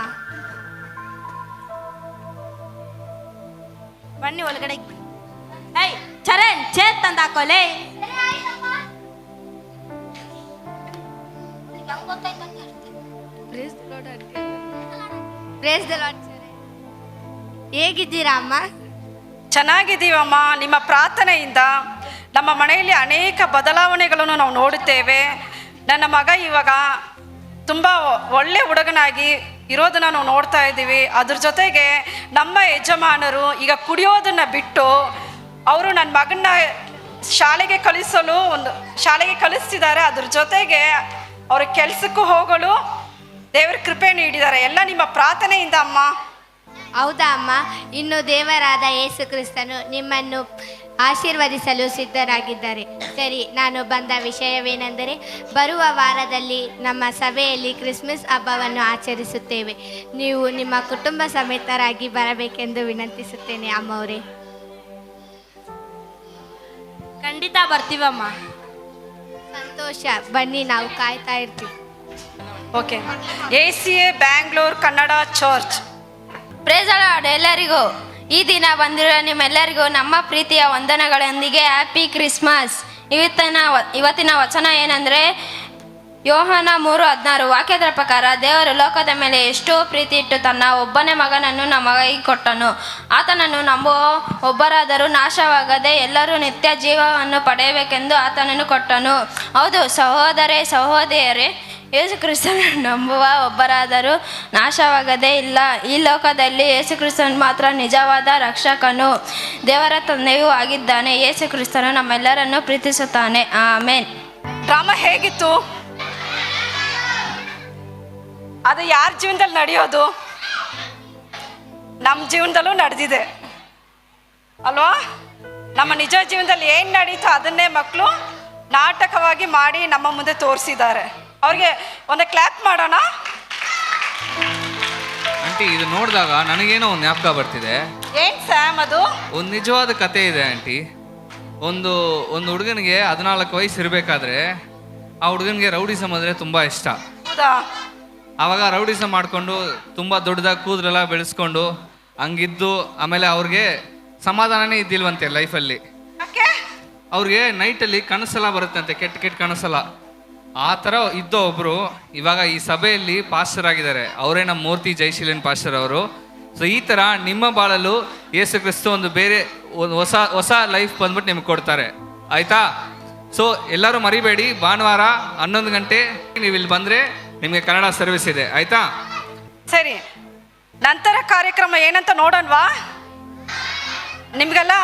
ಬನ್ನಿ ಒಳಗಡೆ. ಏಯ್ ಚರಣ್ ಚೇತ್ ತಂದು ಹಾಕೋಲೆ. Praise the lord. ಹೇಗಿದ್ದೀರಾ ಅಮ್ಮ? ಚೆನ್ನಾಗಿದ್ದೀವಮ್ಮ. ನಿಮ್ಮ ಪ್ರಾರ್ಥನೆಯಿಂದ ನಮ್ಮ ಮನೆಯಲ್ಲಿ ಅನೇಕ ಬದಲಾವಣೆಗಳನ್ನು ನಾವು ನೋಡುತ್ತೇವೆ. ನನ್ನ ಮಗ ಇವಾಗ ತುಂಬ ಒಳ್ಳೆ ಹುಡುಗನಾಗಿ ಇರೋದನ್ನು ನಾವು ನೋಡ್ತಾ ಇದ್ದೀವಿ. ಅದ್ರ ಜೊತೆಗೆ ನಮ್ಮ ಯಜಮಾನರು ಈಗ ಕುಡಿಯೋದನ್ನು ಬಿಟ್ಟು ಅವರು ನನ್ನ ಮಗನ್ನ ಶಾಲೆಗೆ ಕಳಿಸ್ತಿದ್ದಾರೆ. ಅದ್ರ ಜೊತೆಗೆ ಅವ್ರ ಕೆಲಸಕ್ಕೂ ಹೋಗಲು ದೇವರ ಕೃಪೆ ನೀಡಿದ್ದಾರೆ. ಎಲ್ಲ ನಿಮ್ಮ ಪ್ರಾರ್ಥನೆಯಿಂದ ಅಮ್ಮ. ಹೌದಾ ಅಮ್ಮ? ಇನ್ನು ದೇವರಾದ ಯೇಸು ಕ್ರಿಸ್ತನು ನಿಮ್ಮನ್ನು ಆಶೀರ್ವದಿಸಲು ಸಿದ್ಧರಾಗಿದ್ದಾರೆ. ಸರಿ, ನಾನು ಬಂದ ವಿಷಯವೇನೆಂದರೆ, ಬರುವ ವಾರದಲ್ಲಿ ನಮ್ಮ ಸಭೆಯಲ್ಲಿ ಕ್ರಿಸ್ಮಸ್ ಹಬ್ಬವನ್ನು ಆಚರಿಸುತ್ತೇವೆ. ನೀವು ನಿಮ್ಮ ಕುಟುಂಬ ಸಮೇತರಾಗಿ ಬರಬೇಕೆಂದು ವಿನಂತಿಸುತ್ತೇನೆ ಅಮ್ಮವರೇ. ಖಂಡಿತ ಬರ್ತೀವಮ್ಮ. ಸಂತೋಷ, ಬನ್ನಿ, ನಾವು ಕಾಯ್ತಾ ಇರ್ತೀವಿ. Okay. ACA Bangalore Kannada church. Praise the Lord ಎಲ್ಲರಿಗೂ. ಈ ದಿನ ಬಂದಿರೋ ನಿಮ್ಮೆಲ್ಲರಿಗೂ ನಮ್ಮ ಪ್ರೀತಿಯ ವಂದನೆಗಳೊಂದಿಗೆ ಹ್ಯಾಪಿ ಕ್ರಿಸ್ಮಸ್. ಇವತ್ತಿನ ವಚನ ಏನಂದರೆ, ಯೋಹಾನ 3:16 ವಾಕ್ಯದ ಪ್ರಕಾರ, ದೇವರು ಲೋಕದ ಮೇಲೆ ಎಷ್ಟೋ ಪ್ರೀತಿ ಇಟ್ಟು ತನ್ನ ಒಬ್ಬನೇ ಮಗನನ್ನು ನಮಗಾಗಿ ಕೊಟ್ಟನು. ಆತನನ್ನು ನಂಬುವ ಒಬ್ಬರಾದರೂ ನಾಶವಾಗದೆ ಎಲ್ಲರೂ ನಿತ್ಯ ಜೀವವನ್ನು ಪಡೆಯಬೇಕೆಂದು ಆತನನ್ನು ಕೊಟ್ಟನು. ಹೌದು ಸಹೋದರಿಯರೇ, ಯೇಸು ಕ್ರಿಸ್ತನನ್ನು ನಂಬುವ ಒಬ್ಬರಾದರೂ ನಾಶವಾಗದೇ ಇಲ್ಲ. ಈ ಲೋಕದಲ್ಲಿ ಯೇಸು ಕ್ರಿಸ್ತನು ಮಾತ್ರ ನಿಜವಾದ ರಕ್ಷಕನು, ದೇವರ ತಂದೆಯೂ ಆಗಿದ್ದಾನೆ. ಯೇಸು ಕ್ರಿಸ್ತನು ನಮ್ಮೆಲ್ಲರನ್ನು ಪ್ರೀತಿಸುತ್ತಾನೆ. ಆಮೇನ್. ಡ್ರಾಮಾ ಹೇಗಿತ್ತು? ಅದು ಯಾರ ಜೀವನದಲ್ಲಿ ನಡೆಯೋದು? ನಮ್ಮ ಜೀವನದಲ್ಲೂ ನಡೆದಿದೆ ಅಲ್ವಾ? ನಮ್ಮ ನಿಜ ಜೀವನದಲ್ಲಿ ಏನು ನಡೀತೋ ಅದನ್ನೇ ಮಕ್ಕಳು ನಾಟಕವಾಗಿ ಮಾಡಿ ನಮ್ಮ ಮುಂದೆ ತೋರಿಸಿದ್ದಾರೆ. ಅವ್ರಿಗೆ ಒಂದು ಕ್ಲಾಪ್ ಮಾಡೋಣ. ಆಂಟಿ, ಇದು ನೋಡಿದಾಗ ನನಗೇನೋ ಒಂದು ಜ್ಞಾಪಕ ಬರ್ತಿದೆ. ಏನು ಸ್ಯಾಮ್ ಅದು? ಒಂದು ನಿಜವಾದ ಕತೆ ಇದೆ ಆಂಟಿ. ಒಂದು ಹುಡುಗನಿಗೆ 14 ವಯಸ್ಸು ಇರಬೇಕಾದ್ರೆ ಆ ಹುಡುಗನಿಗೆ ರೌಡಿಸಮ್ ಅಂದರೆ ತುಂಬ ಇಷ್ಟ. ಹೌದಾ? ಆವಾಗ ರೌಡಿಸಮ್ ಮಾಡಿಕೊಂಡು ತುಂಬ ದೊಡ್ಡದಾಗಿ ಕೂದಲೆಲ್ಲ ಬೆಳೆಸ್ಕೊಂಡು ಹಂಗಿದ್ದು, ಆಮೇಲೆ ಅವ್ರಿಗೆ ಸಮಾಧಾನನೇ ಇದ್ದಿಲ್ವಂತೆ ಲೈಫಲ್ಲಿ. ಅವ್ರಿಗೆ ನೈಟಲ್ಲಿ ಕನಸೆಲ್ಲ ಬರುತ್ತಂತೆ, ಕೆಟ್ಟ ಕನಸೆಲ್ಲ. ಆ ಥರ ಇದ್ದೋ ಒಬ್ಬರು ಇವಾಗ ಈ ಸಭೆಯಲ್ಲಿ ಪಾಸ್ಟರ್ ಆಗಿದ್ದಾರೆ. ಅವರೇ ನಮ್ಮ ಮೂರ್ತಿ ಜಯಶೀಲನ್ ಪಾಸ್ಟರ್ ಅವರು. ಸೊ ಈ ಥರ ನಿಮ್ಮ ಬಾಳಲು ಯೇಸು ಕ್ರಿಸ್ತ ಒಂದು ಹೊಸ ಲೈಫ್ ಬಂದ್ಬಿಟ್ಟು ನಿಮ್ಗೆ ಕೊಡ್ತಾರೆ, ಆಯಿತಾ? ಸೊ ಎಲ್ಲರೂ ಮರಿಬೇಡಿ, ಭಾನುವಾರ 11 ಗಂಟೆ ನೀವು ಇಲ್ಲಿ ಬಂದರೆ ನಿಮಗೆ ಕನ್ನಡ ಸರ್ವಿಸ್ ಇದೆ, ಆಯಿತಾ? ಸರಿ, ನಂತರ ಕಾರ್ಯಕ್ರಮ ಏನಂತ ನೋಡೋಣವಾ? ನಿಮಗೆಲ್ಲ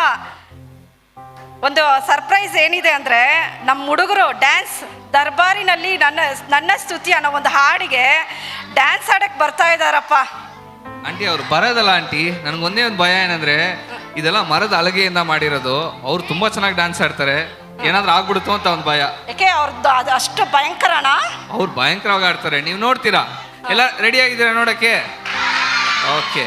ಒಂದು ಸರ್ಪ್ರೈಸ್ ಏನಿದೆ ಅಂದರೆ, ನಮ್ಮ ಹುಡುಗರು ಡ್ಯಾನ್ಸ್ ದರ್ಬಾರಿನಲ್ಲಿ ನನ್ನ ಸ್ತುತಿ ಅನ್ನೋ ಒಂದು ಹಾಡಿಗೆ ಡ್ಯಾನ್ಸ್ ಆಡಕ್ಕೆ ಬರ್ತಾ ಇದ್ದಾರಪ್ಪ. ಆಂಟಿ, ಅವ್ರು ಬರೋದಲ್ಲ ಆಂಟಿ. ನನಗೊಂದೇ ಒಂದು ಭಯ ಏನಂದರೆ, ಇದೆಲ್ಲ ಮರದ ಹಲಗೆಯಿಂದ ಮಾಡಿರೋದು. ಅವ್ರು ತುಂಬ ಚೆನ್ನಾಗಿ ಡ್ಯಾನ್ಸ್ ಆಡ್ತಾರೆ, ಏನಾದರೂ ಆಗ್ಬಿಡುತ್ತೋ ಅಂತ ಒಂದು ಭಯ. ಯಾಕೆ ಅವ್ರದ್ದು ಅದು ಅಷ್ಟು ಭಯಂಕರನಾ? ಅವ್ರು ಭಯಂಕರವಾಗಿ ಆಡ್ತಾರೆ, ನೀವು ನೋಡ್ತೀರಾ. ಎಲ್ಲ ರೆಡಿ ಆಗಿದ್ದೀರಾ ನೋಡೋಕ್ಕೆ? ಓಕೆ.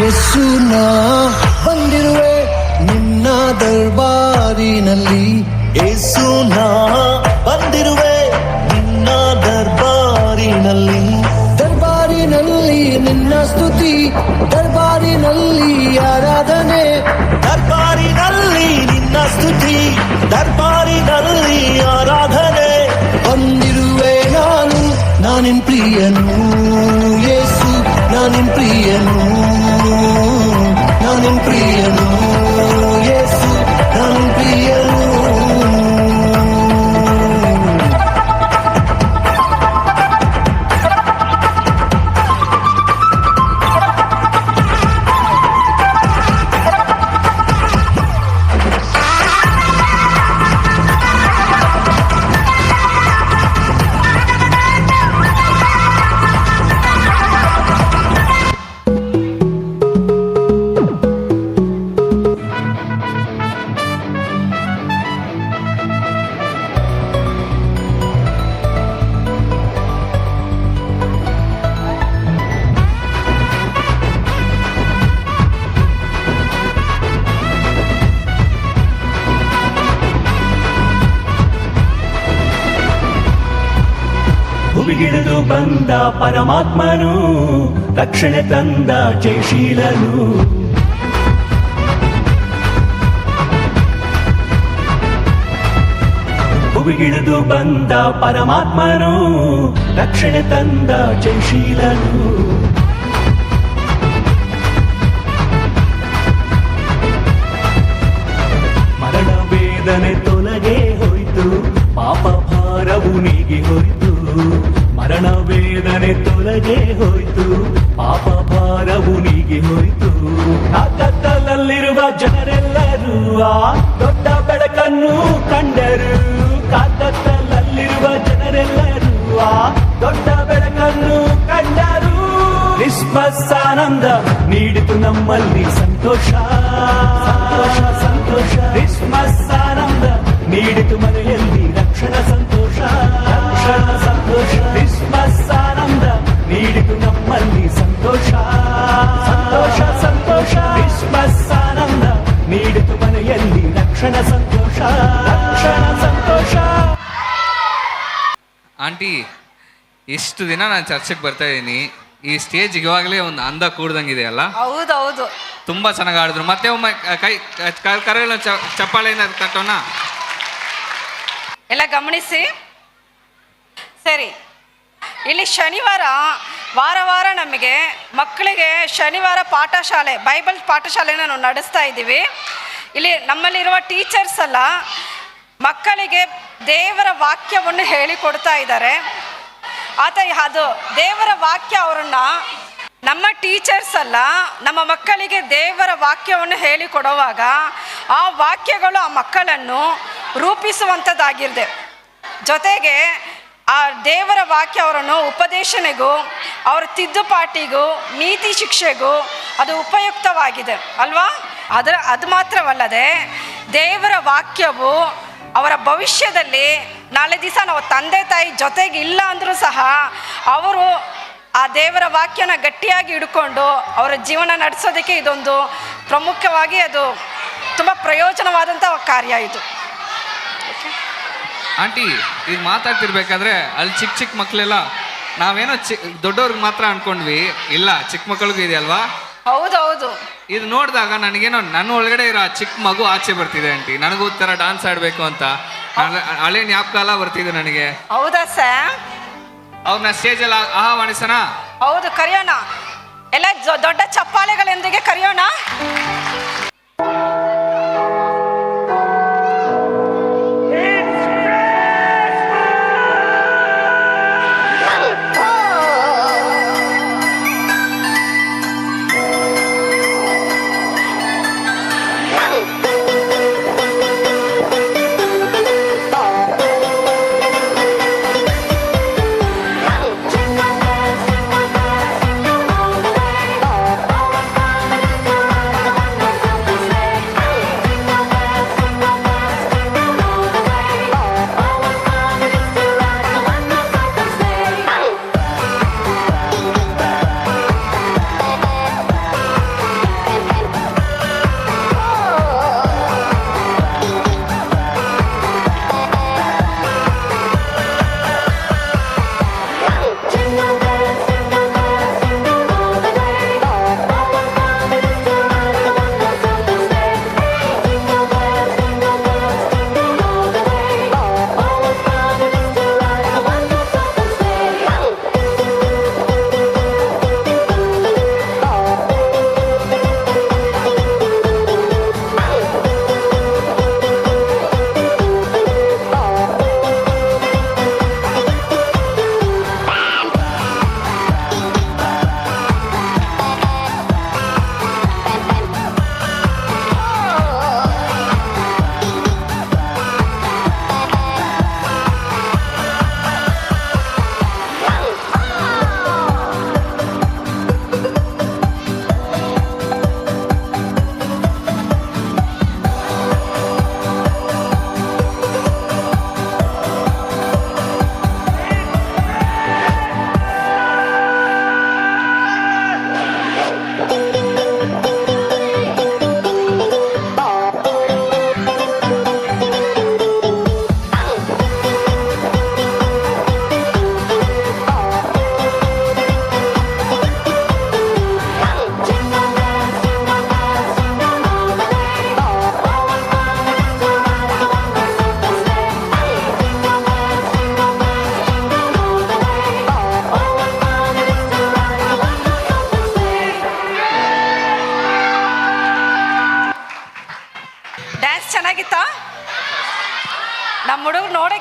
ಯೇಸು ನಾ ಬಂದಿರುವೆ ನಿನ್ನ ದರ್ಬಾರಿನಲ್ಲಿ, ಯೇಸು ನಾ ಬಂದಿರುವೆ ನಿನ್ನ ದರ್ಬಾರಿನಲ್ಲಿ. ದರ್ಬಾರಿನಲ್ಲಿ ನಿನ್ನ ಸ್ತುತಿ, ದರ್ಬಾರಿನಲ್ಲಿ ಆರಾಧನೆ, ದರ್ಬಾರಿನಲ್ಲಿ ನಿನ್ನ ಸ್ತುತಿ, ದರ್ಬಾರಿನಲ್ಲಿ ಆರಾಧನೆ. ಬಂದಿರುವೆ ನಾನಿನ್ ಪ್ರಿಯನು ಯೇಸು, ನಾನಿನ್ ಪ್ರಿಯನು, ನಾನಿನ್ ಪ್ರಿಯನು ಯೇಸು, ನಾನಿನ್ ಪ್ರಿಯನು. ಭುವಿಗಿಳಿದು ಬಂದ ಪರಮಾತ್ಮನು, ರಕ್ಷಣೆ ತಂದ ಜಯಶೀಲನು. ಭುವಿಗಿಳಿದು ಬಂದ ಪರಮಾತ್ಮನು, ರಕ್ಷಣೆ ತಂದ ಜಯಶೀಲನು. ಮರಣ ವೇದನೆ ತೊಲಗೆ ಹೋಯ್ತು, ಪಾಪ ಭಾರವು ನೀಗಿ ಹೋಯ್ತು. ಮರಣ ವೇದನೆ ತೊಲಗೆ ಹೋಯ್ತು, ಪಾಪ ಭಾರವು ನೀಗಿ ಹೋಯ್ತು. ಆ ಕತ್ತಲಲ್ಲಿರುವ ಜನರೆಲ್ಲರೂ ಆ ದೊಡ್ಡ ಬೆಳಕನ್ನು ಕಂಡರು. ಕತ್ತಲಲ್ಲಿರುವ ಜನರೆಲ್ಲರೂ ಆ ದೊಡ್ಡ ಬೆಳಕನ್ನು ಕಂಡರು. ಕ್ರಿಸ್ಮಸ್ ಆನಂದ ನೀಡಿತು ನಮ್ಮಲ್ಲಿ ಸಂತೋಷ, ಸಂತೋಷ ಸಂತೋಷ. ಕ್ರಿಸ್ಮಸ್ ಆನಂದ ನೀಡಿತು ಮನೆಯಲ್ಲಿ ರಕ್ಷಣಾ ಸಂತೋಷ, ರಕ್ಷಣಾ ಸಂತೋಷ. ಕ್ರಿಸ್ಮಸ್ ಆನಂದ ನೀಡಿತು ನಮ್ಮಲ್ಲಿ ಸಂತೋಷ, ಸಂತೋಷ ಸಂತೋಷ. ಕ್ರಿಸ್ಮಸ್ ಆನಂದ ನೀಡಿತು ಮನೆಯಲ್ಲಿ ರಕ್ಷಣಾ ಸಂತೋಷ, ರಕ್ಷಣಾ ಸಂತೋಷ. ಆಂಟಿ, ಇಷ್ಟು ದಿನ ನಾನು ಚರ್ಚೆಗೆ ಬರ್ತಾ ಇದ್ದೀನಿ. ಈ ಸ್ಟೇಜ್ ಇವಾಗಲೇ ಒಂದು ಅಂದ ಕೂಡ್ದಂಗಿದೆ ಅಲ್ಲ? ಹೌದೌದು. ತುಂಬ ಚೆನ್ನಾಗಿ ಆಡಿದ್ರು. ಮತ್ತೆ ಒಮ್ಮೆ ಕೈ ಕರೆಗಳ ಚಪ್ಪಾಳೆಯಿಂದ ತಟ್ಟೋಣ. ಎಲ್ಲ ಗಮನಿಸಿ. ಸರಿ, ಇಲ್ಲಿ ಶನಿವಾರ ವಾರ ವಾರ ನಮಗೆ ಮಕ್ಕಳಿಗೆ ಶನಿವಾರ ಪಾಠಶಾಲೆ, ಬೈಬಲ್ ಪಾಠಶಾಲೆನ ನಾವು ನಡೆಸ್ತಾ ಇದ್ದೀವಿ. ಇಲ್ಲಿ ನಮ್ಮಲ್ಲಿರುವ ಟೀಚರ್ಸ್ ಎಲ್ಲ ಮಕ್ಕಳಿಗೆ ದೇವರ ವಾಕ್ಯವನ್ನು ಹೇಳಿಕೊಡ್ತಾ ಇದ್ದಾರೆ. ಅದು ದೇವರ ವಾಕ್ಯ ಅವರನ್ನ, ನಮ್ಮ ಟೀಚರ್ಸ್ ಅಲ್ಲ, ನಮ್ಮ ಮಕ್ಕಳಿಗೆ ದೇವರ ವಾಕ್ಯವನ್ನು ಹೇಳಿಕೊಡುವಾಗ ಆ ವಾಕ್ಯಗಳು ಆ ಮಕ್ಕಳನ್ನು ರೂಪಿಸುವಂಥದ್ದಾಗಿರುತ್ತೆ. ಜೊತೆಗೆ ಆ ದೇವರ ವಾಕ್ಯ ಅವರನ್ನು ಉಪದೇಶನೆಗೂ, ಅವರ ತಿದ್ದುಪಾಟಿಗೂ, ನೀತಿ ಶಿಕ್ಷೆಗೂ ಅದು ಉಪಯುಕ್ತವಾಗಿದೆ ಅಲ್ವಾ? ಅದು ಮಾತ್ರವಲ್ಲದೆ ದೇವರ ವಾಕ್ಯವು ಅವರ ಭವಿಷ್ಯದಲ್ಲಿ ನಾಳೆ ದಿವಸ ನಾವು ತಂದೆ ತಾಯಿ ಜೊತೆಗೆ ಇಲ್ಲ ಅಂದರೂ ಸಹ ಅವರು ಆ ದೇವರ ವಾಕ್ಯನ ಗಟ್ಟಿಯಾಗಿ ಹಿಡ್ಕೊಂಡು ಅವರ ಜೀವನ ನಡೆಸೋದಕ್ಕೆ ಇದೊಂದು ಪ್ರಮುಖವಾಗಿ ಅದು ತುಂಬ ಪ್ರಯೋಜನವಾದಂಥ ಕಾರ್ಯ ಇದು. ಆಂಟಿ, ಈಗ ಮಾತಾಡ್ತಿರ್ಬೇಕಾದ್ರೆ ಅಲ್ಲಿ ಚಿಕ್ಕ ಚಿಕ್ಕ ಮಕ್ಕಳೆಲ್ಲ ನಾವೇನೋ ದೊಡ್ಡವ್ರಿಗೆ ಮಾತ್ರ ಅನ್ಕೊಂಡ್ವಿ, ಇಲ್ಲ ಚಿಕ್ಕ ಮಕ್ಕಳಿಗೂ ಇದೆ ಅಲ್ವಾ? ಹೌದೌದು. ಇದು ನೋಡಿದಾಗ ನನಗೇನೋ ನನ್ನ ಒಳಗಡೆ ಇರೋ ಚಿಕ್ಕ ಮಗು ಆಚೆ ಬರ್ತಿದೆ ಆಂಟಿ. ನನಗೂ ಥರ ಡಾನ್ಸ್ ಆಡಬೇಕು ಅಂತ ಹಳೆ ಜ್ಞಾಪಕ ಬರ್ತಿದೆ ನನಗೆ. ಹೌದಾ ಸ್ಯಾಮ್? ಅವ್ರನ್ನ ಸ್ಟೇಜಲ್ಲಿ ಆಹ್ವಾನಿಸೋಣ. ಹೌದು, ಕರೆಯೋಣ. ಎಲ್ಲ ದೊಡ್ಡ ಚಪ್ಪಾಳೆಗಳೊಂದಿಗೆ ಕರೆಯೋಣ.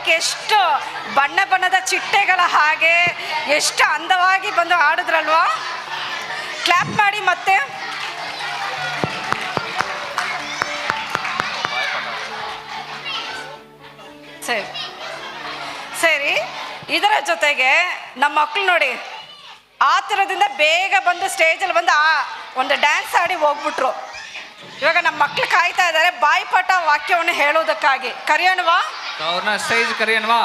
ನೋಡಿ ಎಷ್ಟು ಬಣ್ಣ ಬಣ್ಣದ ಚಿಟ್ಟೆಗಳ ಹಾಗೆ ಎಷ್ಟು ಅಂದವಾಗಿ ಬಂದು ಆಡಿದ್ರಲ್ವಾ. ಕ್ಲಾಪ್ ಮಾಡಿ ಮತ್ತೆ. ಸರಿ ಸರಿ, ಇದರ ಜೊತೆಗೆ ನಮ್ಮ ಮಕ್ಕಳು ನೋಡಿ ಆ ಥರದಿಂದ ಬೇಗ ಬಂದು ಸ್ಟೇಜಲ್ಲಿ ಬಂದು ಒಂದು ಡ್ಯಾನ್ಸ್ ಆಡಿ ಹೋಗ್ಬಿಟ್ರು. ಇವಾಗ ನಮ್ಮ ಮಕ್ಕಳು ಕಾಯ್ತಾ ಇದ್ದಾರೆ ಬಾಯಿಪಾಠ ವಾಕ್ಯವನ್ನು ಹೇಳೋದಕ್ಕಾಗಿ. ಕರೆಯೋಣವಾ ಅವ್ರನ್ನ ಸ್ಟೇಜ್ ಕರೆಯೋಣವಾ?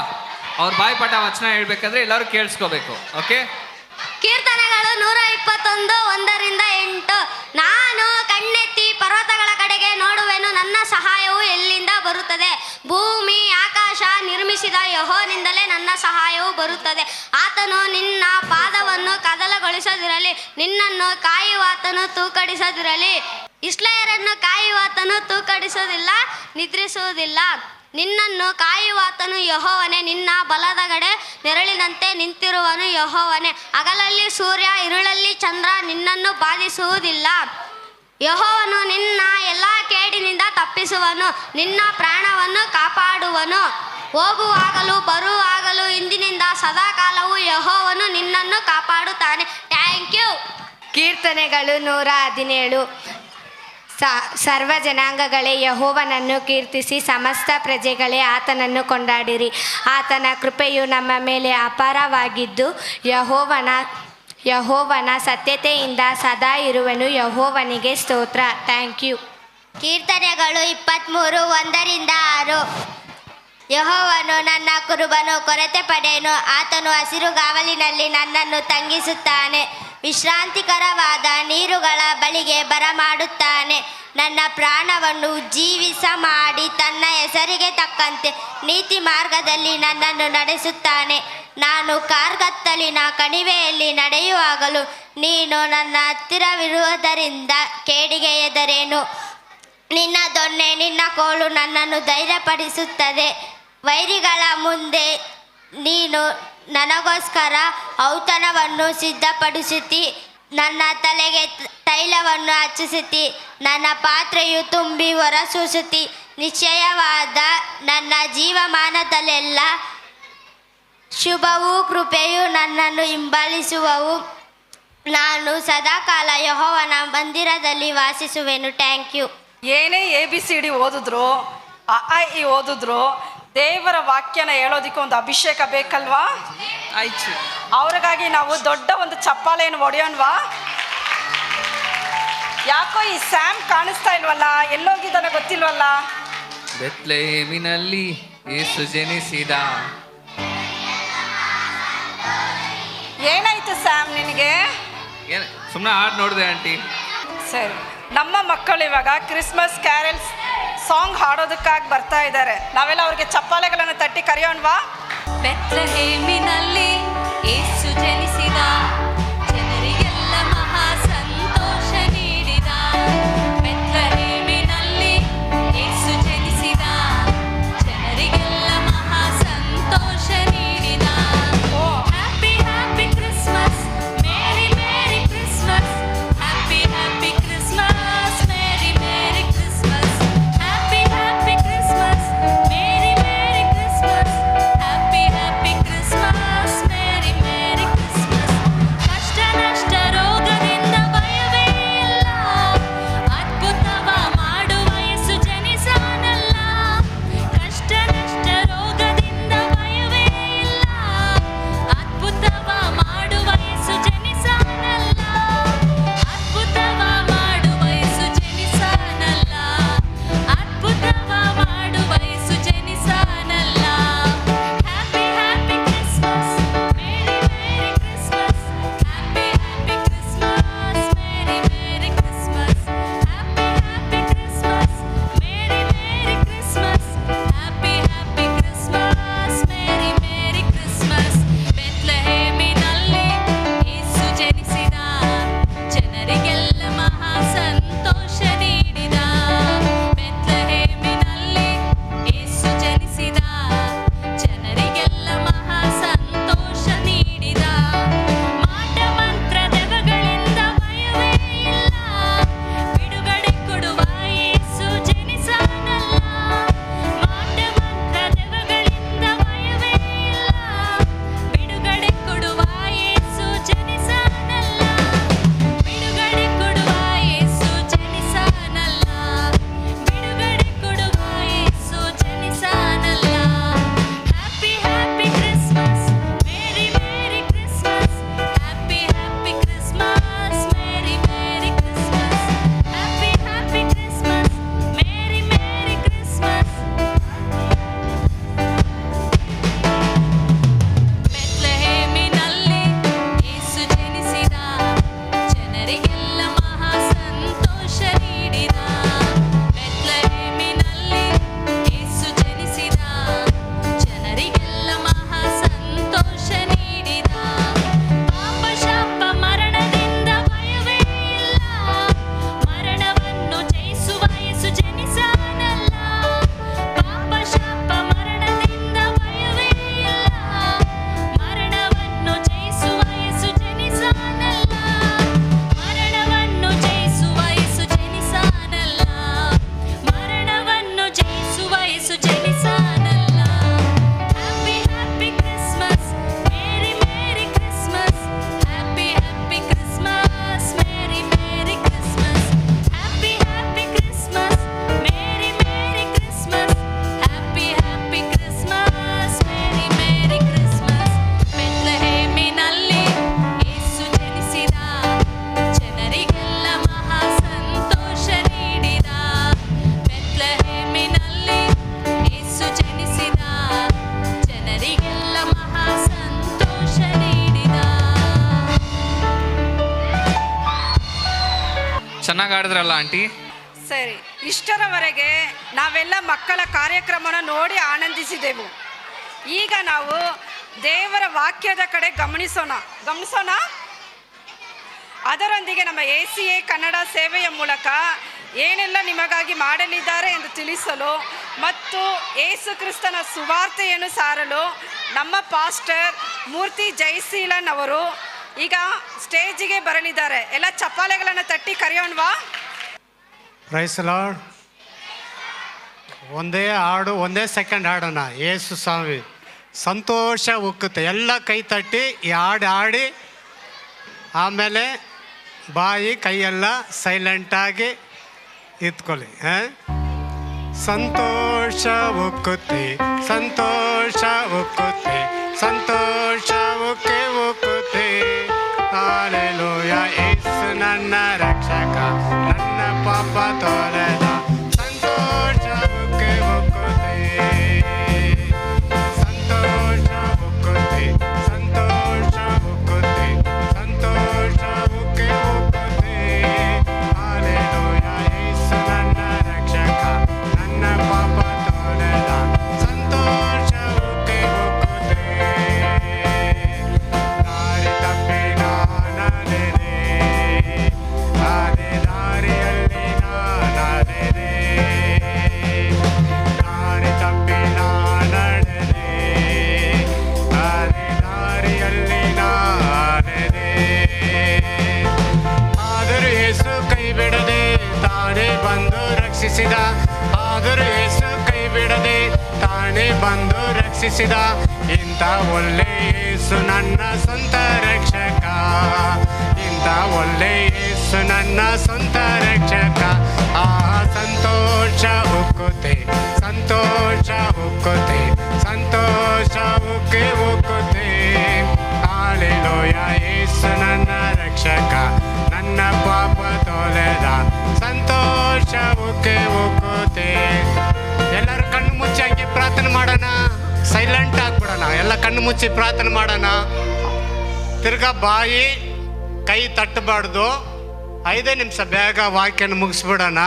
ಅವ್ರ ಬಾಯಿಪಾಠ ವಚನ ಹೇಳ್ಬೇಕಾದ್ರೆ ಎಲ್ಲರೂ ಕೇಳಿಸ್ಕೋಬೇಕು. ಓಕೆ. ಕೀರ್ತನೆಗಳು 121 1-8. ನಾನು ಕಣ್ಣೆತ್ತಿ ಪರ್ವತಗಳ ಕಡೆಗೆ ನೋಡುವೆನು, ನನ್ನ ಸಹಾಯವು ಎಲ್ಲಿಂದ ಬರುತ್ತದೆ? ಭೂಮಿ ಆಕಾಶ ನಿರ್ಮಿಸಿದ ಯೆಹೋವನಿಂದಲೇ ನನ್ನ ಸಹಾಯವು ಬರುತ್ತದೆ. ಆತನು ನಿನ್ನ ಪಾದವನ್ನು ಕದಲಗೊಳಿಸದಿರಲಿ, ನಿನ್ನನ್ನು ಕಾಯುವಾತನು ತೂಕಡಿಸದಿರಲಿ. ಇಸ್ರಾಯೇಲರನ್ನು ಕಾಯುವಾತನು ತೂಕಡಿಸುವುದಿಲ್ಲ, ನಿದ್ರಿಸುವುದಿಲ್ಲ. ನಿನ್ನನ್ನು ಕಾಯುವಾತನು ಯೆಹೋವನೇ, ನಿನ್ನ ಬಲದಗಡೆ ನೆರಳಿನಂತೆ ನಿಂತಿರುವನು ಯೆಹೋವನೇ. ಹಗಲಲ್ಲಿ ಸೂರ್ಯ ಇರುಳಲ್ಲಿ ಚಂದ್ರ ನಿನ್ನನ್ನು ಬಾಧಿಸುವುದಿಲ್ಲ. ಯೆಹೋವನು ನಿನ್ನ ಎಲ್ಲ ಕೇಡಿನಿಂದ ತಪ್ಪಿಸುವನು, ನಿನ್ನ ಪ್ರಾಣವನ್ನು ಕಾಪಾಡುವನು. ಹೋಗುವಾಗಲೂ ಬರುವಾಗಲೂ ಇಂದಿನಿಂದ ಸದಾಕಾಲವೂ ಯೆಹೋವನು ನಿನ್ನನ್ನು ಕಾಪಾಡುತ್ತಾನೆ. Thank you. ಕೀರ್ತನೆಗಳು 117. ಸರ್ವ ಜನಾಂಗಗಳೇ ಯೆಹೋವನನ್ನು ಕೀರ್ತಿಸಿ, ಸಮಸ್ತ ಪ್ರಜೆಗಳೇ ಆತನನ್ನು ಕೊಂಡಾಡಿರಿ. ಆತನ ಕೃಪೆಯು ನಮ್ಮ ಮೇಲೆ ಅಪಾರವಾಗಿದ್ದು, ಯೆಹೋವನ ಸತ್ಯತೆಯಿಂದ ಸದಾ ಇರುವನು. ಯೆಹೋವನಿಗೆ ಸ್ತೋತ್ರ. Thank you. ಕೀರ್ತನೆಗಳು 23 1-6. ಯೆಹೋವನು ನನ್ನ ಕುರುಬನು, ಕೊರತೆ ಪಡೆಯನು. ಆತನು ಹಸಿರುಗಾವಲಿನಲ್ಲಿ ನನ್ನನ್ನು ತಂಗಿಸುತ್ತಾನೆ, ವಿಶ್ರಾಂತಿಕರವಾದ ನೀರುಗಳ ಬಳಿಗೆ ಬರಮಾಡುತ್ತಾನೆ. ನನ್ನ ಪ್ರಾಣವನ್ನು ಜೀವಿಸ ಮಾಡಿ ತನ್ನ ಹೆಸರಿಗೆ ತಕ್ಕಂತೆ ನೀತಿ ಮಾರ್ಗದಲ್ಲಿ ನನ್ನನ್ನು ನಡೆಸುತ್ತಾನೆ. ನಾನು ಕಾರ್ಗತ್ತಲಿನ ಕಣಿವೆಯಲ್ಲಿ ನಡೆಯುವಾಗಲೂ ನೀನು ನನ್ನ ಹತ್ತಿರವಿರುವುದರಿಂದ ಕೇಡಿಗೆ ಹೆದರೇನು. ನಿನ್ನ ದೊಣ್ಣೆ ನಿನ್ನ ಕೋಲು ನನ್ನನ್ನು ಧೈರ್ಯಪಡಿಸುತ್ತದೆ. ವೈರಿಗಳ ಮುಂದೆ ನೀನು ನನಗೋಸ್ಕರ ಔತಣವನ್ನು ಸಿದ್ಧಪಡಿಸುತ್ತಿ, ನನ್ನ ತಲೆಗೆ ತೈಲವನ್ನು ಹಚ್ಚಿಸುತ್ತಿ, ನನ್ನ ಪಾತ್ರೆಯು ತುಂಬಿ ಹೊರಸೂಸುತ್ತಿ. ನಿಶ್ಚಯವಾದ ನನ್ನ ಜೀವಮಾನದಲ್ಲೆಲ್ಲ ಶುಭವೂ ಕೃಪೆಯು ನನ್ನನ್ನು ಹಿಂಬಾಲಿಸುವವು. ನಾನು ಸದಾಕಾಲ ಯೆಹೋವನ ಮಂದಿರದಲ್ಲಿ ವಾಸಿಸುವೆನು. Thank you. ಏನೇ ABCD ಓದಿದ್ರು, ಅ ಓದಿದ್ರು, ದೇವರ ವಾಕ್ಯನ ಹೇಳೋದಕ್ಕೆ ಒಂದು ಅಭಿಷೇಕ ಬೇಕಲ್ವಾ? ಆಯ್ತು, ಅವ್ರಿಗಾಗಿ ನಾವು ದೊಡ್ಡ ಒಂದು ಚಪ್ಪಾಳೆಯನ್ನು ಹೊಡೆಯೋಣವಾ? ಯಾಕೋ ಈ ಸ್ಯಾಮ್ ಕಾಣಿಸ್ತಾ ಇಲ್ವಲ್ಲ, ಎಲ್ಲೋಗಿದ್ದಾನೆ ಗೊತ್ತಿಲ್ವಲ್ಲ? ಬೆತ್ಲೆಹೇಮಿನಲ್ಲಿ ಯೇಸು ಜನಿಸಿದ. ಏನಾಯ್ತು ಸ್ಯಾಮ್ ನಿನಗೆ? ಸುಮ್ಮನೆ ಹಾಡು ನೋಡಿದೆ ಆಂಟಿ. ಸರಿ, ನಮ್ಮ ಮಕ್ಕಳು ಇವಾಗ ಕ್ರಿಸ್ಮಸ್ ಕ್ಯಾರಲ್ಸ್ ಸಾಂಗ್ ಹಾಡೋದಕ್ಕಾಗಿ ಬರ್ತಾ ಇದ್ದಾರೆ. ನಾವೆಲ್ಲ ಅವ್ರಿಗೆ ಚಪ್ಪಾಳೆಗಳನ್ನು ತಟ್ಟಿ ಕರೆಯೋಣವಾ? ಬೆತ್ಲೆಹೇಮಿನಲ್ಲಿ ಯೇಸು ಜನಿಸಿದ, ಜನರಿಗೆಲ್ಲ ಮಹಾ ಸಂತೋಷ ನೀಡಿದ. ಬೆತ್ಲೆಹೇಮಿನಲ್ಲಿ ಯೇಸು ಜನಿಸಿದ, ಜನರಿಗೆಲ್ಲ ಮಹಾ ಸಂತೋಷ ನೀಡಿದ. Happy happy Christmas, merry merry Christmas. Happy happy Christmas, merry merry Christmas. Happy happy Christmas, merry merry Christmas. Happy happy Christmas, ಚೆನ್ನಾಗಿ ಆಡಿದ್ರಲ್ಲ ಆಂಟಿ. ಸರಿ, ಇಷ್ಟರವರೆಗೆ ನಾವೆಲ್ಲ ಮಕ್ಕಳ ಕಾರ್ಯಕ್ರಮನ ನೋಡಿ ಆನಂದಿಸಿದೆವು. ಈಗ ನಾವು ದೇವರ ವಾಕ್ಯದ ಕಡೆ ಗಮನಿಸೋಣ. ಅದರೊಂದಿಗೆ ನಮ್ಮ ACA ಕನ್ನಡ ಸೇವೆಯ ಮೂಲಕ ಏನೆಲ್ಲ ನಿಮಗಾಗಿ ಮಾಡಲಿದ್ದಾರೆ ಎಂದು ತಿಳಿಸಲು ಮತ್ತು ಯೇಸು ಕ್ರಿಸ್ತನ ಸುವಾರ್ತೆಯನ್ನು ಸಾರಲು ನಮ್ಮ ಪಾಸ್ಟರ್ ಮೂರ್ತಿ ಜಯಶೀಲನ್ ಅವರು ಈಗ ಸ್ಟೇಜಿಗೆ ಬರಲಿದ್ದಾರೆ. ಎಲ್ಲ ಚಪ್ಪಾಳೆಗಳನ್ನು ತಟ್ಟಿ ಕರೆಯೋಣವಾ? Price lord. ಒಂದೇ ಹಾಡು, ಒಂದೇ ಸೆಕೆಂಡ್ ಹಾಡೋಣ. ಯೇಸು ಸ್ವಾಮಿ ಸಂತೋಷ ಉಕ್ಕುತ್ತೆ. ಎಲ್ಲ ಕೈ ತಟ್ಟಿ ಈ ಹಾಡು ಹಾಡಿ ಆಮೇಲೆ ಬಾಯಿ ಕೈಯೆಲ್ಲ ಸೈಲೆಂಟಾಗಿ ಇತ್ಕೊಳ್ಳಿ. ಸಂತೋಷ ಉಕ್ಕುತ್ತೆ, ಸಂತೋಷ ಉಕ್ಕುತ್ತೆ, ಸಂತೋಷ ಉಕ್ಕುತ್ತೆ. ಹಾಲೆಲೂಯಾ, ಯೇಸು ನನ್ನ ರಕ್ಷಕ, ನನ್ನ ಪಾಪ ತೊಳೆದ. ಸಂತೋಷ ಉಕ್ಕುತ್ತೆ, ಸಂತೋಷ ಉಕ್ಕುತ್ತೆ, ಸಂತೋಷ ಉಕ್ಕುತ್ತೆ, ಸಂತೋಷ ಉಕ್ಕುತ್ತೆ. ಹಾಲೆಲೂಯಾ, ಯೇಸು ನನ್ನ ರಕ್ಷಕ, ನನ್ನ ಪಾಪ ತೊಳೆದ. ಸಂತೋಷ ಉಕ್ಕುತ್ತೆ. ದಾರಿ ತಪ್ಪಿ ನಾನಡೆದೆ, ಅದೇ ದಾರಿಯಲ್ಲಿ ನಾನಡೆದೆ. ದಾರಿ ತಪ್ಪಿ ನಾನಡೆದೆ, ಅದೇ ದಾರಿಯಲ್ಲಿ ನಾನಡೆದೆ. ಆದರೂ ಯೇಸು ಕೈ ಬಿಡದೆ ತಾನೇ ಬಂದು ರಕ್ಷಿಸಿದ. ಆದರೂ ಯೇಸು ಕೈ ಬಿಡದೆ ತಾನೇ ಬಂದು ರಕ್ಷಿಸಿದ. ಇಂಥ ಒಳ್ಳೆ ಯೇಸು ನನ್ನ ಸ್ವಂತ ರಕ್ಷಕ, ಇಂಥ ಒಳ್ಳೆ ಯೇಸು ನನ್ನ ಸ್ವಂತ ರಕ್ಷಕ. ಆ ಸಂತೋಷ ಉಕ್ಕುತ್ತೆ, ಸಂತೋಷ ಉಕ್ಕುತ್ತೆ, ಸಂತೋಷ ಉಕ್ಕುತ್ತೆ. ಹಾಲೆಲೂಯಾ, ಯೇಸು ನನ್ನ ರಕ್ಷಕ, ನನ್ನ ಪಾಪ ತೊಳೆದ. ಸಂತೋಷ ಉಕ್ಕುತ್ತೆ. ಎಲ್ಲರೂ ಕಣ್ಣು ಮುಚ್ಚಿ ಹಂಗೆ ಪ್ರಾರ್ಥನೆ ಮಾಡೋಣ. ಸೈಲೆಂಟ್ ಆಗ್ಬಿಡೋಣ. ಎಲ್ಲ ಕಣ್ಣು ಮುಚ್ಚಿ ಪ್ರಾರ್ಥನೆ ಮಾಡೋಣ. ತಿರ್ಗಾ ಬಾಯಿ ಕೈ ತಟ್ಟಬಾರ್ದು. 5 ನಿಮಿಷ ಬೇಗ ವಾಕ್ಯನ ಮುಗಿಸ್ಬಿಡೋಣ.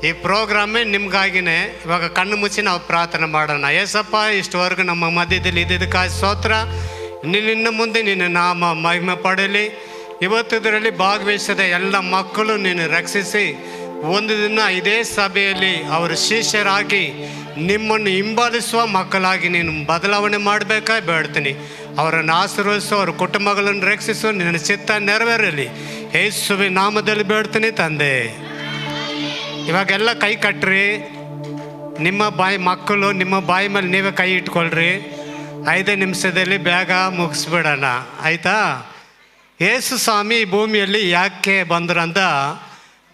ಈ ಪ್ರೋಗ್ರಾಮೇ ನಿಮ್ಗಾಗಿನೇ. ಇವಾಗ ಕಣ್ಣು ಮುಚ್ಚಿ ನಾವು ಪ್ರಾರ್ಥನೆ ಮಾಡೋಣ. ಏಸಪ್ಪ, ಇಷ್ಟವರೆಗೂ ನಮ್ಮ ಮಧ್ಯದಲ್ಲಿ ಇದ್ದಿದ್ದಕ್ಕಾಗಿ ಸ್ತೋತ್ರ. ನಿನ್ನ ಮುಂದೆ ನಿನ್ನ ನಾಮ ಮಹಿಮೆ ಪಡಲಿ. ಇವತ್ತಿದರಲ್ಲಿ ಭಾಗವಹಿಸಿದ ಎಲ್ಲ ಮಕ್ಕಳು ನೀನು ರಕ್ಷಿಸಿ ಒಂದು ದಿನ ಇದೇ ಸಭೆಯಲ್ಲಿ ಅವರ ಶಿಷ್ಯರಾಗಿ ನಿಮ್ಮನ್ನು ಹಿಂಬಾಲಿಸುವ ಮಕ್ಕಳಾಗಿ ನೀನು ಬದಲಾವಣೆ ಮಾಡಬೇಕಾಗಿ ಬೇಡ್ತೀನಿ. ಅವರನ್ನು ಆಶೀರ್ವದಿಸು, ಅವರ ಕುಟುಂಬಗಳನ್ನು ರಕ್ಷಿಸು. ನಿನ್ನ ಚಿತ್ತ ನೆರವೇರಲಿ. ಯೇಸುವಿನ ನಾಮದಲ್ಲಿ ಬೇಡ್ತೀನಿ ತಂದೆ. ಇವಾಗೆಲ್ಲ ಕೈ ಕಟ್ರಿ. ನಿಮ್ಮ ಬಾಯಿ ಮಕ್ಕಳು ನಿಮ್ಮ ಬಾಯಿ ಮೇಲೆ ನೀವೇ ಕೈ ಇಟ್ಕೊಳ್ರಿ. 5 ನಿಮಿಷದಲ್ಲಿ ಬೇಗ ಮುಗಿಸ್ಬಿಡೋಣ, ಆಯಿತಾ? ಯೇಸು ಸ್ವಾಮಿ ಈ ಭೂಮಿಯಲ್ಲಿ ಯಾಕೆ ಬಂದ್ರು ಅಂತ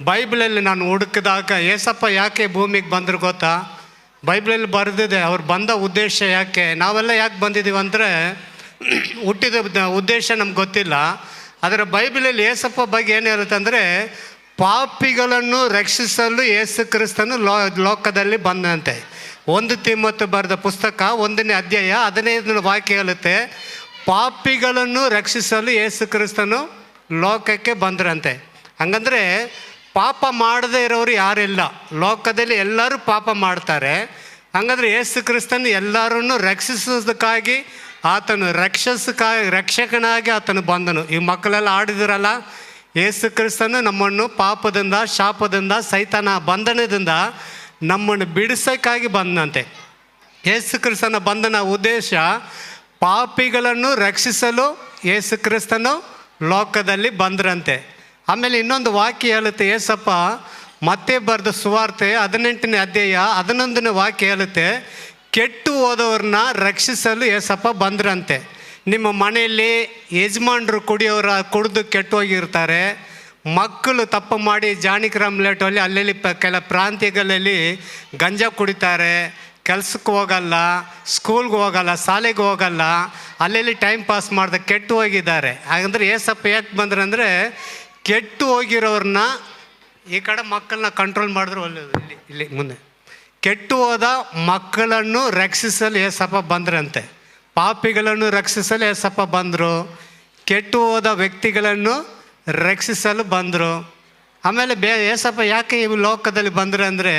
ಬೈಬಲಲ್ಲಿ ನಾನು ಹುಡುಕಿದಾಗ ಏಸಪ್ಪ ಯಾಕೆ ಭೂಮಿಗೆ ಬಂದರು ಗೊತ್ತಾ? ಬೈಬಲಲ್ಲಿ ಬರೆದಿದೆ ಅವ್ರು ಬಂದ ಉದ್ದೇಶ ಯಾಕೆ. ನಾವೆಲ್ಲ ಯಾಕೆ ಬಂದಿದ್ದೀವಿ ಅಂದರೆ ಹುಟ್ಟಿದ ಉದ್ದೇಶ ನಮ್ಗೆ ಗೊತ್ತಿಲ್ಲ. ಆದರೆ ಬೈಬಲಲ್ಲಿ ಏಸಪ್ಪ ಬಗ್ಗೆ ಏನು ಹೇಳುತ್ತೆ ಅಂದರೆ, ಪಾಪಿಗಳನ್ನು ರಕ್ಷಿಸಲು ಯೇಸು ಕ್ರಿಸ್ತನು ಲೋಕದಲ್ಲಿ ಬಂದಂತೆ. 1 ತಿಮೋಥೆಯ ಬರೆದ ಪುಸ್ತಕ 1ನೇ ಅಧ್ಯಾಯ 15ನೇ ವಾಕ್ಯ ಹೇಳುತ್ತೆ, ಪಾಪಿಗಳನ್ನು ರಕ್ಷಿಸಲು ಯೇಸು ಕ್ರಿಸ್ತನು ಲೋಕಕ್ಕೆ ಬಂದ್ರಂತೆ. ಹಂಗಂದರೆ ಪಾಪ ಮಾಡದೇ ಇರೋರು ಯಾರಿಲ್ಲ ಲೋಕದಲ್ಲಿ, ಎಲ್ಲರೂ ಪಾಪ ಮಾಡ್ತಾರೆ. ಹಂಗಂದ್ರೆ ಯೇಸು ಕ್ರಿಸ್ತನು ಎಲ್ಲರನ್ನು ರಕ್ಷಿಸೋದಕ್ಕಾಗಿ ಆತನು ರಕ್ಷಕನಾಗಿ ಆತನು ಬಂದನು. ಈ ಮಕ್ಕಳೆಲ್ಲ ಆಡಿದಿರಲ್ಲ, ಯೇಸು ಕ್ರಿಸ್ತನು ನಮ್ಮನ್ನು ಪಾಪದಿಂದ, ಶಾಪದಿಂದ, ಸೈತಾನ ಬಂಧನದಿಂದ ನಮ್ಮನ್ನು ಬಿಡಿಸೋಕ್ಕಾಗಿ ಬಂದಂತೆ. ಯೇಸು ಕ್ರಿಸ್ತನ ಬಂಧನ ಉದ್ದೇಶ ಪಾಪಿಗಳನ್ನು ರಕ್ಷಿಸಲು ಯೇಸು ಕ್ರಿಸ್ತನು ಲೋಕದಲ್ಲಿ ಬಂದ್ರಂತೆ. ಆಮೇಲೆ ಇನ್ನೊಂದು ವಾಕ್ಯ ಹೇಳುತ್ತೆ, ಏಸಪ್ಪ ಮತ್ತೆ ಬರೆದ ಸುವಾರ್ತೆ 18ನೇ ಅಧ್ಯಾಯ 11ನೇ ವಾಕ್ಯ ಹೇಳುತ್ತೆ, ಕೆಟ್ಟು ಹೋದವ್ರನ್ನ ರಕ್ಷಿಸಲು ಏಸಪ್ಪ ಬಂದ್ರಂತೆ. ನಿಮ್ಮ ಮನೆಯಲ್ಲಿ ಯಜಮಾನರು ಕುಡಿದು ಕೆಟ್ಟು ಹೋಗಿರ್ತಾರೆ. ಮಕ್ಕಳು ತಪ್ಪು ಮಾಡಿ ಜಾಣಿಕ್ರಾಮ್ಲೇಟಲ್ಲಿ ಅಲ್ಲೆಲ್ಲಿ ಕೆಲ ಪ್ರಾಂತ್ಯಗಳಲ್ಲಿ ಗಂಜಾ ಕುಡಿತಾರೆ, ಕೆಲ್ಸಕ್ಕೆ ಹೋಗಲ್ಲ, ಸ್ಕೂಲ್ಗೆ ಹೋಗಲ್ಲ, ಶಾಲೆಗೆ ಹೋಗಲ್ಲ, ಅಲ್ಲೆಲ್ಲಿ ಟೈಮ್ ಪಾಸ್ ಮಾಡ್ದೆ ಕೆಟ್ಟು ಹೋಗಿದ್ದಾರೆ. ಹಾಗಂದ್ರೆ ಏಸಪ್ಪ ಯಾಕೆ ಬಂದ್ರಂದರೆ, ಕೆಟ್ಟು ಹೋಗಿರೋರನ್ನ ಈ ಕಡೆ ಮಕ್ಕಳನ್ನ ಕಂಟ್ರೋಲ್ ಮಾಡಿದ್ರೆ ಒಳ್ಳೆಯದು. ಇಲ್ಲಿ ಮುಂದೆ ಕೆಟ್ಟು ಹೋದ ಮಕ್ಕಳನ್ನು ರಕ್ಷಿಸಲು ಏಸಪ್ಪ ಬಂದ್ರಂತೆ. ಪಾಪಿಗಳನ್ನು ರಕ್ಷಿಸಲು ಏಸಪ್ಪ ಬಂದರು, ಕೆಟ್ಟು ಹೋದ ವ್ಯಕ್ತಿಗಳನ್ನು ರಕ್ಷಿಸಲು ಬಂದರು. ಆಮೇಲೆ ಏಸಪ್ಪ ಯಾಕೆ ಈ ಲೋಕದಲ್ಲಿ ಬಂದ್ರೆ ಅಂದರೆ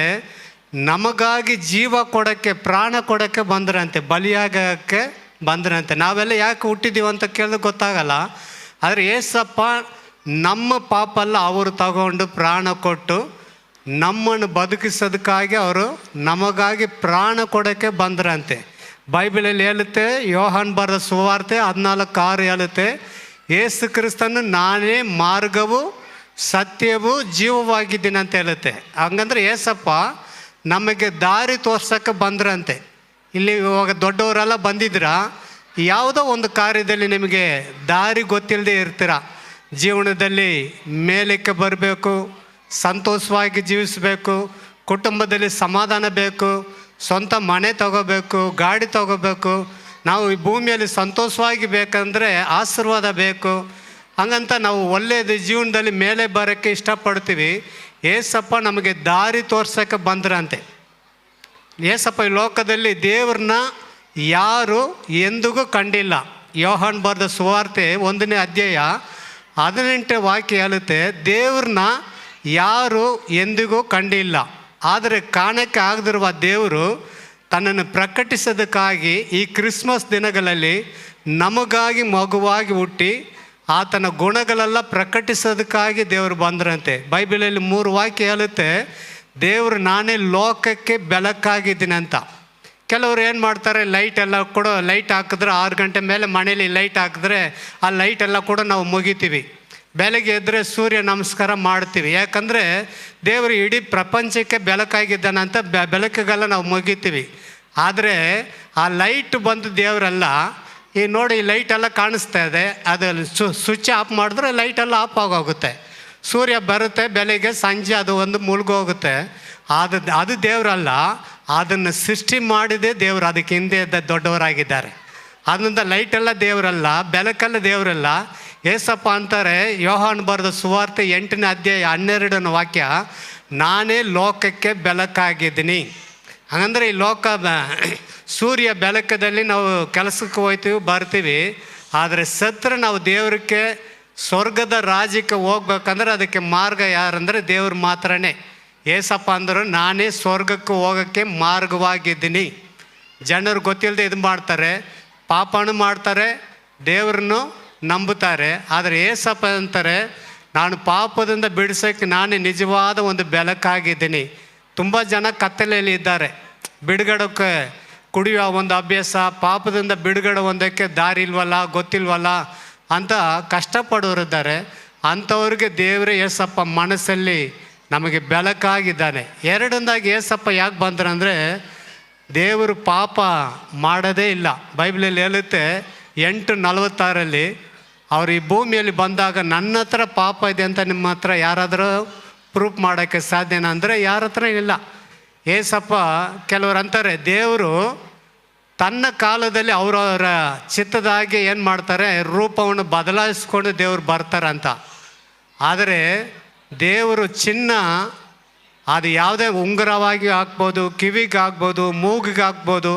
ನಮಗಾಗಿ ಜೀವ ಕೊಡೋಕ್ಕೆ, ಪ್ರಾಣ ಕೊಡೋಕ್ಕೆ ಬಂದ್ರಂತೆ, ಬಲಿಯಾಗಕ್ಕೆ ಬಂದ್ರಂತೆ. ನಾವೆಲ್ಲ ಯಾಕೆ ಹುಟ್ಟಿದ್ದೀವಿ ಅಂತ ಕೇಳಿದ್ರೆ ಗೊತ್ತಾಗಲ್ಲ. ಆದರೆ ಏಸಪ್ಪ ನಮ್ಮ ಪಾಪ ಎಲ್ಲ ಅವರು ತಗೊಂಡು ಪ್ರಾಣ ಕೊಟ್ಟು ನಮ್ಮನ್ನು ಬದುಕಿಸೋದಕ್ಕಾಗಿ ಅವರು ನಮಗಾಗಿ ಪ್ರಾಣ ಕೊಡೋಕ್ಕೆ ಬಂದ್ರಂತೆ. ಬೈಬಲಲ್ಲಿ ಹೇಳುತ್ತೆ, ಯೋಹಾನ್ ಬರೆದ ಸುವಾರ್ತೆ 14:6 ಹೇಳುತ್ತೆ, ಯೇಸು ಕ್ರಿಸ್ತನು ನಾನೇ ಮಾರ್ಗವು ಸತ್ಯವು ಜೀವವಾಗಿದ್ದೀನಿ ಅಂತ ಹೇಳುತ್ತೆ. ಹಂಗಂದ್ರೆ ಏಸಪ್ಪ ನಮಗೆ ದಾರಿ ತೋರ್ಸೋಕ್ಕೆ ಬಂದ್ರಂತೆ. ಇಲ್ಲಿ ಇವಾಗ ದೊಡ್ಡವರೆಲ್ಲ ಬಂದಿದ್ದೀರ, ಯಾವುದೋ ಒಂದು ಕಾರ್ಯದಲ್ಲಿ ನಿಮಗೆ ದಾರಿ ಗೊತ್ತಿಲ್ಲದೆ ಇರ್ತೀರ. ಜೀವನದಲ್ಲಿ ಮೇಲಕ್ಕೆ ಬರಬೇಕು, ಸಂತೋಷವಾಗಿ ಜೀವಿಸಬೇಕು, ಕುಟುಂಬದಲ್ಲಿ ಸಮಾಧಾನ ಬೇಕು, ಸ್ವಂತ ಮನೆ ತಗೋಬೇಕು, ಗಾಡಿ ತಗೋಬೇಕು, ನಾವು ಈ ಭೂಮಿಯಲ್ಲಿ ಸಂತೋಷವಾಗಿ ಬೇಕಂದರೆ ಆಶೀರ್ವಾದ ಬೇಕು. ಹಂಗಂತ ನಾವು ಒಳ್ಳೆಯದು ಜೀವನದಲ್ಲಿ ಮೇಲೆ ಬರೋಕ್ಕೆ ಇಷ್ಟಪಡ್ತೀವಿ. ಏಸಪ್ಪ ನಮಗೆ ದಾರಿ ತೋರ್ಸೋಕ್ಕೆ ಬಂದ್ರಂತೆ. ಏಸಪ್ಪ ಈ ಲೋಕದಲ್ಲಿ ದೇವ್ರನ್ನ ಯಾರು ಎಂದಿಗೂ ಕಂಡಿಲ್ಲ. ಯೋಹಾನ್ ಬರೆದ ಸುವಾರ್ತೆ 1ನೇ ಅಧ್ಯಾಯ 18 ವಾಕ್ಯ ಹೇಳುತ್ತೆ, ದೇವ್ರನ್ನ ಯಾರು ಎಂದಿಗೂ ಕಂಡಿಲ್ಲ, ಆದರೆ ಕಾಣಕ್ಕೆ ಆಗದಿರುವ ದೇವರು ತನ್ನನ್ನು ಪ್ರಕಟಿಸೋದಕ್ಕಾಗಿ ಈ ಕ್ರಿಸ್ಮಸ್ ದಿನಗಳಲ್ಲಿ ನಮಗಾಗಿ ಮಗುವಾಗಿ ಹುಟ್ಟಿ ಆತನ ಗುಣಗಳೆಲ್ಲ ಪ್ರಕಟಿಸೋದಕ್ಕಾಗಿ ದೇವರು ಬಂದ್ರಂತೆ. ಬೈಬಲಲ್ಲಿ 3 ವಾಕ್ಯ ಹೇಳುತ್ತೆ, ದೇವರು ನಾನೇ ಲೋಕಕ್ಕೆ ಬೆಳಕಾಗಿದ್ದೀನಿ ಅಂತ. ಕೆಲವರು ಏನು ಮಾಡ್ತಾರೆ, ಲೈಟ್ ಹಾಕಿದ್ರೆ 6 ಗಂಟೆ ಮೇಲೆ ಮನೇಲಿ ಲೈಟ್ ಹಾಕಿದ್ರೆ ಆ ಲೈಟೆಲ್ಲ ಕೂಡ ನಾವು ಮುಗಿತೀವಿ. ಬೆಳಗ್ಗೆ ಎದ್ದರೆ ಸೂರ್ಯ ನಮಸ್ಕಾರ ಮಾಡ್ತೀವಿ. ಯಾಕಂದರೆ ದೇವರು ಇಡೀ ಪ್ರಪಂಚಕ್ಕೆ ಬೆಳಕಾಗಿದ್ದಾನಂತ ಬೆಳಕಿಗೆಲ್ಲ ನಾವು ಮುಗಿತೀವಿ. ಆದರೆ ಆ ಲೈಟ್ ಬಂದು ದೇವರಲ್ಲ. ಈ ನೋಡಿ, ಈ ಲೈಟೆಲ್ಲ ಕಾಣಿಸ್ತಾ ಇದೆ, ಅದು ಸ್ವಿಚ್ ಆಫ್ ಮಾಡಿದ್ರೆ ಲೈಟೆಲ್ಲ ಆಫ್ ಆಗೋಗುತ್ತೆ. ಸೂರ್ಯ ಬರುತ್ತೆ ಬೆಳಗ್ಗೆ, ಸಂಜೆ ಅದು ಒಂದು ಮುಳುಗೋಗುತ್ತೆ. ಅದು ದೇವರಲ್ಲ, ಅದನ್ನು ಸೃಷ್ಟಿ ಮಾಡಿದೆ ದೇವರು. ಅದಕ್ಕೆ ಹಿಂದೆ ದೊಡ್ಡವರಾಗಿದ್ದಾರೆ. ಅದರಿಂದ ಲೈಟೆಲ್ಲ ದೇವರಲ್ಲ, ಬೆಳಕೆಲ್ಲ ದೇವರಲ್ಲ. ಏಸಪ್ಪ ಅಂತಾರೆ, ಯೋಹಾನ್ ಬರೆದ ಸುವಾರ್ತೆ 8ನೇ ಅಧ್ಯಾಯ 12ನೇ ವಾಕ್ಯ, ನಾನೇ ಲೋಕಕ್ಕೆ ಬೆಳಕಾಗಿದ್ದೀನಿ. ಹಾಗಂದರೆ ಈ ಸೂರ್ಯ ಬೆಳಕದಲ್ಲಿ ನಾವು ಕೆಲಸಕ್ಕೆ ಹೋಗ್ತೀವಿ, ಬರ್ತೀವಿ. ಆದರೆ ಸತ್ರ ನಾವು ದೇವ್ರಿಗೆ ಸ್ವರ್ಗದ ರಾಜ್ಯಕ್ಕೆ ಹೋಗ್ಬೇಕಂದ್ರೆ ಅದಕ್ಕೆ ಮಾರ್ಗ ಯಾರಂದರೆ ದೇವ್ರು ಮಾತ್ರನೇ. ಏಸಪ್ಪ ಅಂದರು, ನಾನೇ ಸ್ವರ್ಗಕ್ಕೆ ಹೋಗೋಕ್ಕೆ ಮಾರ್ಗವಾಗಿದ್ದೀನಿ. ಜನರು ಗೊತ್ತಿಲ್ಲದೆ ಇದು ಮಾಡ್ತಾರೆ, ಪಾಪನೂ ಮಾಡ್ತಾರೆ, ದೇವ್ರನ್ನು ನಂಬುತ್ತಾರೆ. ಆದರೆ ಏಸಪ್ಪ ಅಂತಾರೆ, ನಾನು ಪಾಪದಿಂದ ಬಿಡಿಸೋಕ್ಕೆ ನಾನೇ ನಿಜವಾದ ಒಂದು ಬೆಳಕಾಗಿದ್ದೀನಿ. ತುಂಬ ಜನ ಕತ್ತಲೆಯಲ್ಲಿ ಇದ್ದಾರೆ, ಬಿಡುಗಡಕ್ಕೆ ಕುಡಿಯೋ ಒಂದು ಅಭ್ಯಾಸ, ಪಾಪದಿಂದ ಬಿಡುಗಡೆ ಹೊಂದೋಕ್ಕೆ ದಾರಿ ಇಲ್ವಲ್ಲ, ಗೊತ್ತಿಲ್ವಲ್ಲ ಅಂತ ಕಷ್ಟಪಡೋರಿದ್ದಾರೆ. ಅಂಥವ್ರಿಗೆ ದೇವರೇ ಏಸಪ್ಪ ಮನಸ್ಸಲ್ಲಿ ನಮಗೆ ಬೆಳಕಾಗಿದ್ದಾನೆ. ಎರಡನೇದಾಗಿ ಏಸಪ್ಪ ಯಾಕೆ ಬಂದ್ರಂದರೆ, ದೇವರು ಪಾಪ ಮಾಡೋದೇ ಇಲ್ಲ. ಬೈಬಲಲ್ಲಿ ಹೇಳುತ್ತೆ 8:46 ಅವರು ಈ ಭೂಮಿಯಲ್ಲಿ ಬಂದಾಗ ನನ್ನ ಹತ್ರ ಪಾಪ ಇದೆ ಅಂತ ನಿಮ್ಮ ಹತ್ರ ಯಾರಾದರೂ ಪ್ರೂಫ್ ಮಾಡೋಕ್ಕೆ ಸಾಧ್ಯನಾ ಅಂದರೆ ಯಾರ ಹತ್ರ ಇಲ್ಲ. ಏಸಪ್ಪ ಕೆಲವರು ಅಂತಾರೆ, ದೇವರು ತನ್ನ ಕಾಲದಲ್ಲಿ ಅವರವರ ಚಿತ್ತದಾಗಿ ಏನು ಮಾಡ್ತಾರೆ, ರೂಪವನ್ನು ಬದಲಾಯಿಸ್ಕೊಂಡು ದೇವರು ಬರ್ತಾರಂತ. ಆದರೆ ದೇವರು ಚಿನ್ನ ಅದು ಯಾವುದೇ ಉಂಗುರವಾಗಿ ಹಾಕ್ಬೋದು, ಕಿವಿಗೆ ಹಾಕ್ಬೋದು, ಮೂಗಿಗೆ ಹಾಕ್ಬೋದು.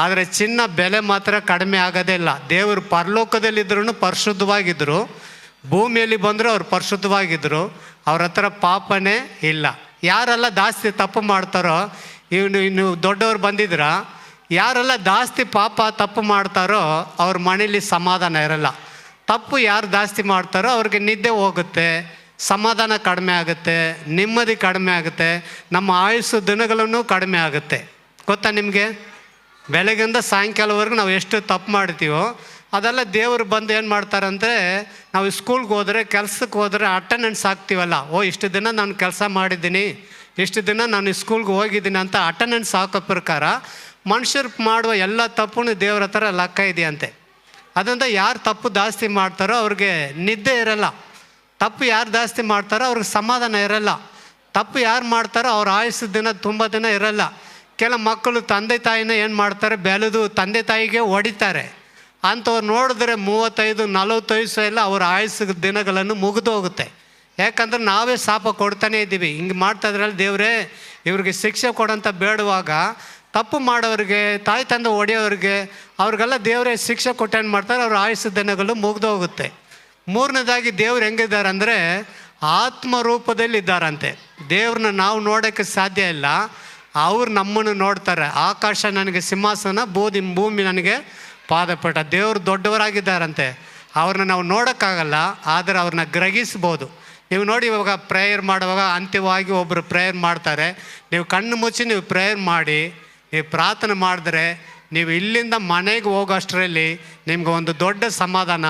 ಆದರೆ ಚಿನ್ನ ಬೆಲೆ ಮಾತ್ರ ಕಡಿಮೆ ಆಗೋದೇ ಇಲ್ಲ. ದೇವರು ಪರಲೋಕದಲ್ಲಿದ್ದರೂ ಪರಿಶುದ್ಧವಾಗಿದ್ದರು, ಭೂಮಿಯಲ್ಲಿ ಬಂದರೂ ಅವ್ರು ಪರಿಶುದ್ಧವಾಗಿದ್ದರು. ಅವ್ರ ಹತ್ರ ಪಾಪನೇ ಇಲ್ಲ. ಯಾರೆಲ್ಲ ಜಾಸ್ತಿ ತಪ್ಪು ಮಾಡ್ತಾರೋ, ಇನ್ನು ದೊಡ್ಡವ್ರು ಬಂದಿದ್ರ, ಯಾರೆಲ್ಲ ಜಾಸ್ತಿ ತಪ್ಪು ಮಾಡ್ತಾರೋ ಅವ್ರ ಮನೇಲಿ ಸಮಾಧಾನ ಇರಲ್ಲ. ತಪ್ಪು ಯಾರು ಜಾಸ್ತಿ ಮಾಡ್ತಾರೋ ಅವ್ರಿಗೆ ನಿದ್ದೆ ಹೋಗುತ್ತೆ, ಸಮಾಧಾನ ಕಡಿಮೆ ಆಗುತ್ತೆ, ನೆಮ್ಮದಿ ಕಡಿಮೆ ಆಗುತ್ತೆ, ನಮ್ಮ ಆಯುಸ್ಸು ದಿನಗಳನ್ನು ಕಡಿಮೆ ಆಗುತ್ತೆ. ಗೊತ್ತಾ ನಿಮಗೆ? ಬೆಳಗ್ಗಿಂದ ಸಾಯಂಕಾಲವರೆಗೂ ನಾವು ಎಷ್ಟು ತಪ್ಪು ಮಾಡ್ತೀವೋ ಅದೆಲ್ಲ ದೇವರು ಬಂದು ಏನು ಮಾಡ್ತಾರಂದರೆ, ನಾವು ಸ್ಕೂಲ್ಗೆ ಹೋದರೆ, ಕೆಲಸಕ್ಕೆ ಹೋದರೆ ಅಟೆಂಡೆನ್ಸ್ ಹಾಕ್ತೀವಲ್ಲ, ಇಷ್ಟು ದಿನ ನಾನು ಕೆಲಸ ಮಾಡಿದ್ದೀನಿ, ಇಷ್ಟು ದಿನ ನಾನು ಸ್ಕೂಲ್ಗೆ ಹೋಗಿದ್ದೀನಿ ಅಂತ ಅಟೆಂಡೆನ್ಸ್ ಹಾಕೋ ಪ್ರಕಾರ ಮನುಷ್ಯರು ಮಾಡುವ ಎಲ್ಲ ತಪ್ಪು ದೇವ್ರ ಹತ್ರ ಲೆಕ್ಕ ಇದೆಯಂತೆ. ಅದರಿಂದ ಯಾರು ತಪ್ಪು ಜಾಸ್ತಿ ಮಾಡ್ತಾರೋ ಅವ್ರಿಗೆ ನಿದ್ದೆ ಇರಲ್ಲ. ತಪ್ಪು ಯಾರು ಜಾಸ್ತಿ ಮಾಡ್ತಾರೋ ಅವ್ರಿಗೆ ಸಮಾಧಾನ ಇರಲ್ಲ. ತಪ್ಪು ಯಾರು ಮಾಡ್ತಾರೋ ಅವ್ರ ಆಯುಸ್ಸು ದಿನ ತುಂಬ ದಿನ ಇರಲ್ಲ. ಕೆಲ ಮಕ್ಕಳು ತಂದೆ ತಾಯಿನ ಏನು ಮಾಡ್ತಾರೆ, ಬೆಳೆದು ತಂದೆ ತಾಯಿಗೆ ಹೊಡಿತಾರೆ. ಅಂಥವ್ರು ನೋಡಿದ್ರೆ 35-40 ವಯಸ್ಸು ಎಲ್ಲ ಅವ್ರ ಆಯುಸ್ಸು ದಿನಗಳನ್ನು ಮುಗಿದು ಹೋಗುತ್ತೆ. ಯಾಕಂದ್ರೆ ನಾವೇ ಶಾಪ ಕೊಡ್ತಾನೇ ಇದ್ದೀವಿ. ಹಿಂಗೆ ಮಾಡ್ತಾಯಿದ್ರಲ್ಲಿ ದೇವರೇ ಇವ್ರಿಗೆ ಶಿಕ್ಷೆ ಕೊಡೋಂಥ ಬೇಡುವಾಗ ತಪ್ಪು ಮಾಡೋರಿಗೆ, ತಾಯಿ ತಂದೆ ಹೊಡೆಯೋರಿಗೆ ಅವ್ರಿಗೆಲ್ಲ ದೇವರೇ ಶಿಕ್ಷೆ ಕೊಟ್ಟು ಏನು ಮಾಡ್ತಾರೆ, ಅವ್ರ ಆಯುಸ್ಸು ದಿನಗಳು ಮುಗಿದು ಹೋಗುತ್ತೆ. ಮೂರನೇದಾಗಿ ದೇವ್ರು ಹೆಂಗಿದ್ದಾರೆ ಅಂದರೆ, ಆತ್ಮ ರೂಪದಲ್ಲಿ ಇದ್ದಾರಂತೆ. ದೇವ್ರನ್ನ ನಾವು ನೋಡೋಕ್ಕೆ ಸಾಧ್ಯ ಇಲ್ಲ, ಅವ್ರು ನಮ್ಮನ್ನು ನೋಡ್ತಾರೆ. ಆಕಾಶ ನನಗೆ ಸಿಂಹಾಸನ, ಭೂಮಿ ನನಗೆ ಪಾದಪೀಠ. ದೇವರು ದೊಡ್ಡವರಾಗಿದ್ದಾರಂತೆ. ಅವ್ರನ್ನ ನಾವು ನೋಡೋಕ್ಕಾಗಲ್ಲ, ಆದರೆ ಅವ್ರನ್ನ ಗ್ರಹಿಸ್ಬೋದು. ನೀವು ನೋಡಿ, ಇವಾಗ ಪ್ರೇಯರ್ ಮಾಡುವಾಗ ಅಂತ್ಯವಾಗಿ ಒಬ್ಬರು ಪ್ರೇಯರ್ ಮಾಡ್ತಾರೆ. ನೀವು ಕಣ್ಣು ಮುಚ್ಚಿ ನೀವು ಪ್ರೇಯರ್ ಮಾಡಿ, ನೀವು ಪ್ರಾರ್ಥನೆ ಮಾಡಿದ್ರೆ, ನೀವು ಇಲ್ಲಿಂದ ಮನೆಗೆ ಹೋಗೋಷ್ಟರಲ್ಲಿ ನಿಮ್ಗೆ ಒಂದು ದೊಡ್ಡ ಸಮಾಧಾನ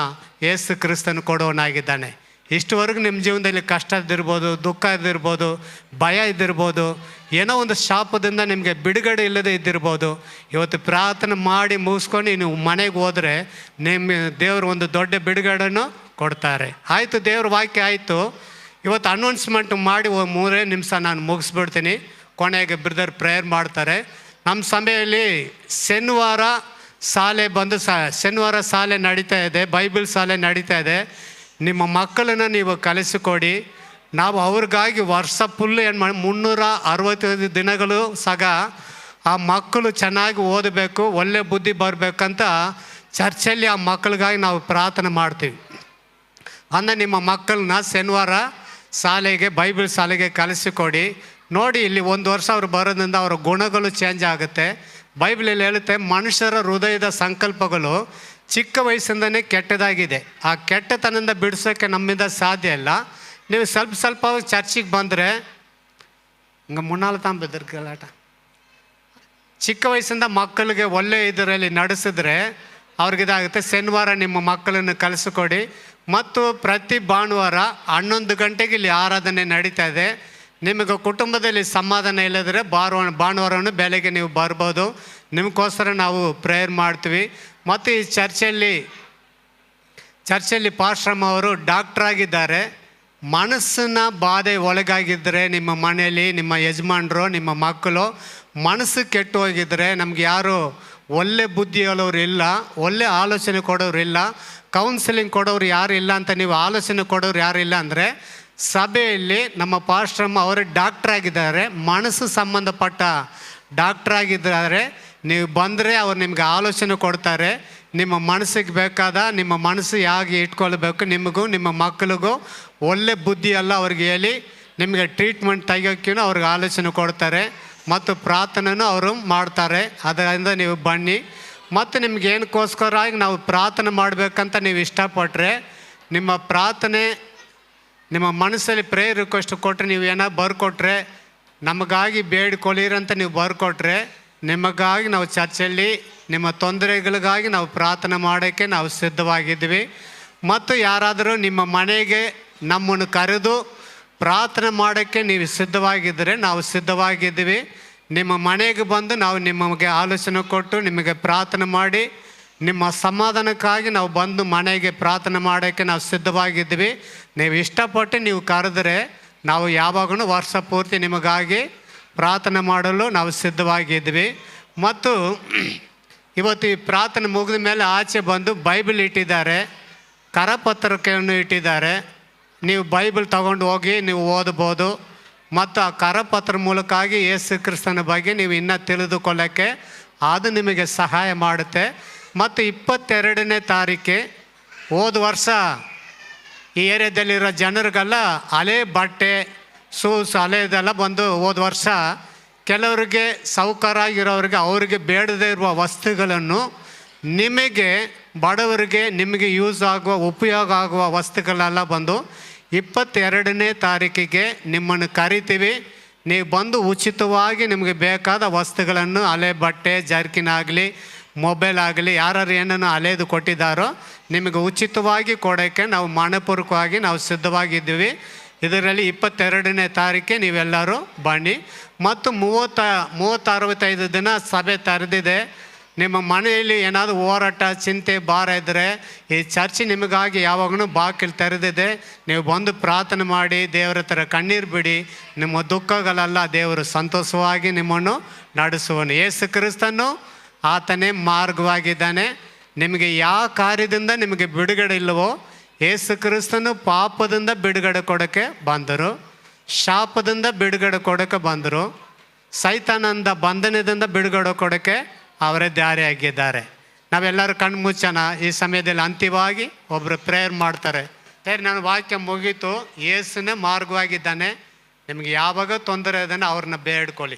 ಯೇಸು ಕ್ರಿಸ್ತನು ಕೊಡೋನಾಗಿದ್ದಾನೆ. ಇಷ್ಟುವರೆಗೂ ನಿಮ್ಮ ಜೀವನದಲ್ಲಿ ಕಷ್ಟ ಇದ್ದಿರ್ಬೋದು, ದುಃಖ ಇದ್ದಿರ್ಬೋದು, ಭಯ ಇದ್ದಿರ್ಬೋದು, ಏನೋ ಒಂದು ಶಾಪದಿಂದ ನಿಮಗೆ ಬಿಡುಗಡೆ ಇಲ್ಲದೆ ಇದ್ದಿರ್ಬೋದು. ಇವತ್ತು ಪ್ರಾರ್ಥನೆ ಮಾಡಿ ಮುಗಿಸ್ಕೊಂಡು ನೀವು ಮನೆಗೆ ಹೋದರೆ ನಿಮ್ಮ ದೇವರು ಒಂದು ದೊಡ್ಡ ಬಿಡುಗಡೆಯನ್ನು ಕೊಡ್ತಾರೆ. ಆಯಿತು, ದೇವ್ರ ವಾಕ್ಯ ಆಯಿತು. ಇವತ್ತು ಅನೌನ್ಸ್ಮೆಂಟ್ ಮಾಡಿ 3 ನಿಮಿಷ ನಾನು ಮುಗಿಸ್ಬಿಡ್ತೀನಿ. ಕೊನೆಗೆ ಬ್ರದರ್ ಪ್ರೇಯರ್ ಮಾಡ್ತಾರೆ. ನಮ್ಮ ಸಮಯದಲ್ಲಿ ಶನಿವಾರ ಶಾಲೆ ನಡೀತಾ ಇದೆ, ಬೈಬಲ್ ಶಾಲೆ ನಡೀತಾ ಇದೆ. ನಿಮ್ಮ ಮಕ್ಕಳನ್ನು ನೀವು ಕಲಿಸಿಕೊಡಿ. ನಾವು ಅವ್ರಿಗಾಗಿ ವರ್ಷ ಫುಲ್ಲು ಏನು ಮಾಡಿ 365 ದಿನಗಳು ಸಹ ಆ ಮಕ್ಕಳು ಚೆನ್ನಾಗಿ ಓದಬೇಕು, ಒಳ್ಳೆ ಬುದ್ಧಿ ಬರಬೇಕಂತ ಚರ್ಚಲ್ಲಿ ಆ ಮಕ್ಕಳಿಗಾಗಿ ನಾವು ಪ್ರಾರ್ಥನೆ ಮಾಡ್ತೀವಿ. ಅಂದರೆ ನಿಮ್ಮ ಮಕ್ಕಳನ್ನ ಶನಿವಾರ ಶಾಲೆಗೆ, ಬೈಬಲ್ ಶಾಲೆಗೆ ಕಲಿಸಿಕೊಡಿ. ನೋಡಿ, ಇಲ್ಲಿ 1 ವರ್ಷ ಅವ್ರು ಬರೋದ್ರಿಂದ ಅವರ ಗುಣಗಳು ಚೇಂಜ್ ಆಗುತ್ತೆ. ಬೈಬಲಲ್ಲಿ ಹೇಳುತ್ತೆ, ಮನುಷ್ಯರ ಹೃದಯದ ಸಂಕಲ್ಪಗಳು ಚಿಕ್ಕ ವಯಸ್ಸಿಂದನೇ ಕೆಟ್ಟದಾಗಿದೆ. ಆ ಕೆಟ್ಟತನದಿಂದ ಬಿಡಿಸೋಕ್ಕೆ ನಮ್ಮಿಂದ ಸಾಧ್ಯ ಇಲ್ಲ. ನೀವು ಸ್ವಲ್ಪ ಚರ್ಚಿಗೆ ಬಂದರೆ ಹಿಂಗೆ ಮುನ್ನಾಲು ತಾಂಬಿದ್ರ ಗಲಾಟ. ಚಿಕ್ಕ ವಯಸ್ಸಿಂದ ಮಕ್ಕಳಿಗೆ ಒಳ್ಳೆ ಇದರಲ್ಲಿ ನಡೆಸಿದ್ರೆ ಅವ್ರಿಗಿದಾಗುತ್ತೆ. ಶನಿವಾರ ನಿಮ್ಮ ಮಕ್ಕಳನ್ನು ಕಲಿಸಿಕೊಡಿ. ಮತ್ತು ಪ್ರತಿ ಭಾನುವಾರ 11 ಗಂಟೆಗೆ ಇಲ್ಲಿ ಆರಾಧನೆ ನಡೀತಾ ಇದೆ. ನಿಮಗೆ ಕುಟುಂಬದಲ್ಲಿ ಸಮಾಧಾನ ಇಲ್ಲದ್ರೆ ಭಾನುವಾರವನ್ನು ಬೆಳಗ್ಗೆ ನೀವು ಬರ್ಬೋದು. ನಿಮಗೋಸ್ಕರ ನಾವು ಪ್ರೇಯರ್ ಮಾಡ್ತೀವಿ. ಮತ್ತು ಈ ಚರ್ಚಲ್ಲಿ ಪಾಶ್ರಮ ಅವರು ಡಾಕ್ಟ್ರಾಗಿದ್ದಾರೆ. ಮನಸ್ಸಿನ ಬಾಧೆ ಒಳಗಾಗಿದ್ದರೆ ನಿಮ್ಮ ಮನೆಯಲ್ಲಿ ನಿಮ್ಮ ಯಜಮಾನರು, ನಿಮ್ಮ ಮಕ್ಕಳು ಮನಸ್ಸು ಕೆಟ್ಟು ಹೋಗಿದ್ದರೆ, ನಮ್ಗೆ ಯಾರು ಒಳ್ಳೆ ಬುದ್ಧಿ ಹೇಳೋರು ಇಲ್ಲ, ಒಳ್ಳೆ ಆಲೋಚನೆ ಕೊಡೋರು ಇಲ್ಲ, ಕೌನ್ಸಿಲಿಂಗ್ ಕೊಡೋರು ಯಾರು ಇಲ್ಲ ಅಂತ ನೀವು ಆಲೋಚನೆ ಕೊಡೋರು ಯಾರು ಇಲ್ಲ ಅಂದರೆ, ಸಭೆಯಲ್ಲಿ ನಮ್ಮ ಪಾಶ್ರಮ ಅವರು ಡಾಕ್ಟ್ರಾಗಿದ್ದಾರೆ, ಮನಸ್ಸು ಸಂಬಂಧಪಟ್ಟ ಡಾಕ್ಟ್ರಾಗಿದ್ದಾರೆ. ನೀವು ಬಂದರೆ ಅವ್ರು ನಿಮಗೆ ಆಲೋಚನೆ ಕೊಡ್ತಾರೆ. ನಿಮ್ಮ ಮನಸ್ಸಿಗೆ ಬೇಕಾದ, ನಿಮ್ಮ ಮನಸ್ಸು ಹೇಗೆ ಇಟ್ಕೊಳ್ಬೇಕು, ನಿಮಗೂ ನಿಮ್ಮ ಮಕ್ಕಳಿಗೂ ಒಳ್ಳೆ ಬುದ್ಧಿ ಎಲ್ಲ ಅವ್ರಿಗೆ ಹೇಳಿ ನಿಮಗೆ ಟ್ರೀಟ್ಮೆಂಟ್ ತೆಗಿಯೋಕ್ಕೂ ಅವ್ರಿಗೆ ಆಲೋಚನೆ ಕೊಡ್ತಾರೆ. ಮತ್ತು ಪ್ರಾರ್ಥನೆನೂ ಅವರು ಮಾಡ್ತಾರೆ. ಅದರಿಂದ ನೀವು ಬನ್ನಿ. ಮತ್ತು ನಿಮ್ಗೆ ಏನಕ್ಕೋಸ್ಕರ ನಾವು ಪ್ರಾರ್ಥನೆ ಮಾಡಬೇಕಂತ ನೀವು ಇಷ್ಟಪಟ್ಟರೆ, ನಿಮ್ಮ ಪ್ರಾರ್ಥನೆ ನಿಮ್ಮ ಮನಸ್ಸಲ್ಲಿ ಪ್ರೇಯರ್ ರಿಕ್ವೆಸ್ಟ್ ಕೊಟ್ಟರೆ, ನೀವು ಏನೋ ಬರ್ಕೊಟ್ರೆ, ನಮಗಾಗಿ ಬೇಡಿಕೊಳ್ಳಿರಂತ ನೀವು ಬರ್ಕೊಟ್ರೆ, ನಿಮಗಾಗಿ ನಾವು ಚರ್ಚಲ್ಲಿ ನಿಮ್ಮ ತೊಂದರೆಗಳಿಗಾಗಿ ನಾವು ಪ್ರಾರ್ಥನೆ ಮಾಡೋಕ್ಕೆ ನಾವು ಸಿದ್ಧವಾಗಿದ್ವಿ. ಮತ್ತು ಯಾರಾದರೂ ನಿಮ್ಮ ಮನೆಗೆ ನಮ್ಮನ್ನು ಕರೆದು ಪ್ರಾರ್ಥನೆ ಮಾಡೋಕ್ಕೆ ನೀವು ಸಿದ್ಧವಾಗಿದ್ದರೆ ನಾವು ಸಿದ್ಧವಾಗಿದ್ದೀವಿ. ನಿಮ್ಮ ಮನೆಗೆ ಬಂದು ನಾವು ನಿಮಗೆ ಆಲೋಚನೆ ಕೊಟ್ಟು ನಿಮಗೆ ಪ್ರಾರ್ಥನೆ ಮಾಡಿ, ನಿಮ್ಮ ಸಮಾಧಾನಕ್ಕಾಗಿ ನಾವು ಬಂದು ಮನೆಗೆ ಪ್ರಾರ್ಥನೆ ಮಾಡೋಕ್ಕೆ ನಾವು ಸಿದ್ಧವಾಗಿದ್ವಿ. ನೀವು ಇಷ್ಟಪಟ್ಟು ನೀವು ಕರೆದರೆ ನಾವು ಯಾವಾಗಲೂ ವರ್ಷ ಪೂರ್ತಿ ನಿಮಗಾಗಿ ಪ್ರಾರ್ಥನೆ ಮಾಡಲು ನಾವು ಸಿದ್ಧವಾಗಿದ್ವಿ. ಮತ್ತು ಇವತ್ತು ಈ ಪ್ರಾರ್ಥನೆ ಮುಗಿದ ಮೇಲೆ ಆಚೆ ಬಂದು ಬೈಬಲ್ ಇಟ್ಟಿದ್ದಾರೆ, ಕರಪತ್ರವನ್ನು ಇಟ್ಟಿದ್ದಾರೆ. ನೀವು ಬೈಬಲ್ ತಗೊಂಡು ಹೋಗಿ ನೀವು ಓದ್ಬೋದು. ಮತ್ತು ಆ ಕರಪತ್ರ ಮೂಲಕವಾಗಿ ಯೇಸು ಕ್ರಿಸ್ತನ ಬಗ್ಗೆ ನೀವು ಇನ್ನೂ ತಿಳಿದುಕೊಳ್ಳೋಕ್ಕೆ ಅದು ನಿಮಗೆ ಸಹಾಯ ಮಾಡುತ್ತೆ. ಮತ್ತು 22ನೇ ತಾರೀಕೆ ಹೋದ ವರ್ಷ ಈ ಏರಿಯಾದಲ್ಲಿರೋ ಜನರಿಗೆಲ್ಲ ಹಳೆ ಬಟ್ಟೆ, ಶೂಸ್ ಹಳೆದೆಲ್ಲ ಬಂದು ಹೋದ ವರ್ಷ ಕೆಲವರಿಗೆ ಸೌಕರ್ಯ ಆಗಿರೋರಿಗೆ ಅವರಿಗೆ ಬೇಡದೇ ಇರುವ ವಸ್ತುಗಳನ್ನು ನಿಮಗೆ ಬಡವರಿಗೆ ನಿಮಗೆ ಯೂಸ್ ಆಗುವ ಉಪಯೋಗ ಆಗುವ ವಸ್ತುಗಳೆಲ್ಲ ಬಂದು 22ನೇ ತಾರೀಕಿಗೆ ನಿಮ್ಮನ್ನು ಕರಿತೀವಿ. ನೀವು ಬಂದು ಉಚಿತವಾಗಿ ನಿಮಗೆ ಬೇಕಾದ ವಸ್ತುಗಳನ್ನು, ಹಳೆ ಬಟ್ಟೆ, ಜರ್ಕಿನ್ ಆಗಲಿ, ಮೊಬೈಲ್ ಆಗಲಿ, ಯಾರು ಏನನ್ನು ಹಳೇದು ಕೊಟ್ಟಿದ್ದಾರೋ ನಿಮಗೆ ಉಚಿತವಾಗಿ ಕೊಡೋಕ್ಕೆ ನಾವು ಮನಪೂರ್ವಕವಾಗಿ ನಾವು ಸಿದ್ಧವಾಗಿದ್ದೀವಿ. ಇದರಲ್ಲಿ 22ನೇ ತಾರೀಕೆ ನೀವೆಲ್ಲರೂ ಬನ್ನಿ. ಮತ್ತು 30-65 ದಿನ ಸಭೆ ತೆರೆದಿದೆ. ನಿಮ್ಮ ಮನೆಯಲ್ಲಿ ಏನಾದರೂ ಹೋರಾಟ, ಚಿಂತೆ, ಭಾರ ಇದ್ದರೆ ಈ ಚರ್ಚ್ ನಿಮಗಾಗಿ ಯಾವಾಗಲೂ ಬಾಗಿಲು ತೆರೆದಿದೆ. ನೀವು ಬಂದು ಪ್ರಾರ್ಥನೆ ಮಾಡಿ ದೇವರ ಹತ್ರ ಕಣ್ಣೀರು ಬಿಡಿ. ನಿಮ್ಮ ದುಃಖಗಳೆಲ್ಲ ದೇವರು ಸಂತೋಷವಾಗಿ ನಿಮ್ಮನ್ನು ನಡೆಸುವನು. ಯೇಸು ಕ್ರಿಸ್ತನು ಆತನೇ ಮಾರ್ಗವಾಗಿದ್ದಾನೆ. ನಿಮಗೆ ಯಾವ ಕಾರ್ಯದಿಂದ ನಿಮಗೆ ಬಿಡುಗಡೆ ಇಲ್ಲವೋ, ಯೇಸು ಕ್ರಿಸ್ತನು ಪಾಪದಿಂದ ಬಿಡುಗಡೆ ಕೊಡೋಕ್ಕೆ ಬಂದರು, ಶಾಪದಿಂದ ಬಿಡುಗಡೆ ಕೊಡೋಕ್ಕೆ ಬಂದರು, ಸೈತಾನಂದ ಬಂಧನದಿಂದ ಬಿಡುಗಡೆ ಕೊಡೋಕ್ಕೆ ಅವರೇ ದಾರಿಯಾಗಿದ್ದಾರೆ. ನಾವೆಲ್ಲರೂ ಕಣ್ಣು ಮುಚ್ಚೋಣ. ಈ ಸಮಯದಲ್ಲಿ ಅಂತಿಮವಾಗಿ ಒಬ್ಬರು ಪ್ರೇಯರ್ ಮಾಡ್ತಾರೆ. ಸರಿ, ನನ್ನ ವಾಕ್ಯ ಮುಗೀತು. ಯೇಸುನೇ ಮಾರ್ಗವಾಗಿದ್ದಾನೆ. ನಿಮಗೆ ಯಾವಾಗ ತೊಂದರೆ ಇದನ್ನು ಅವ್ರನ್ನ ಬೇಡ್ಕೊಳ್ಳಿ.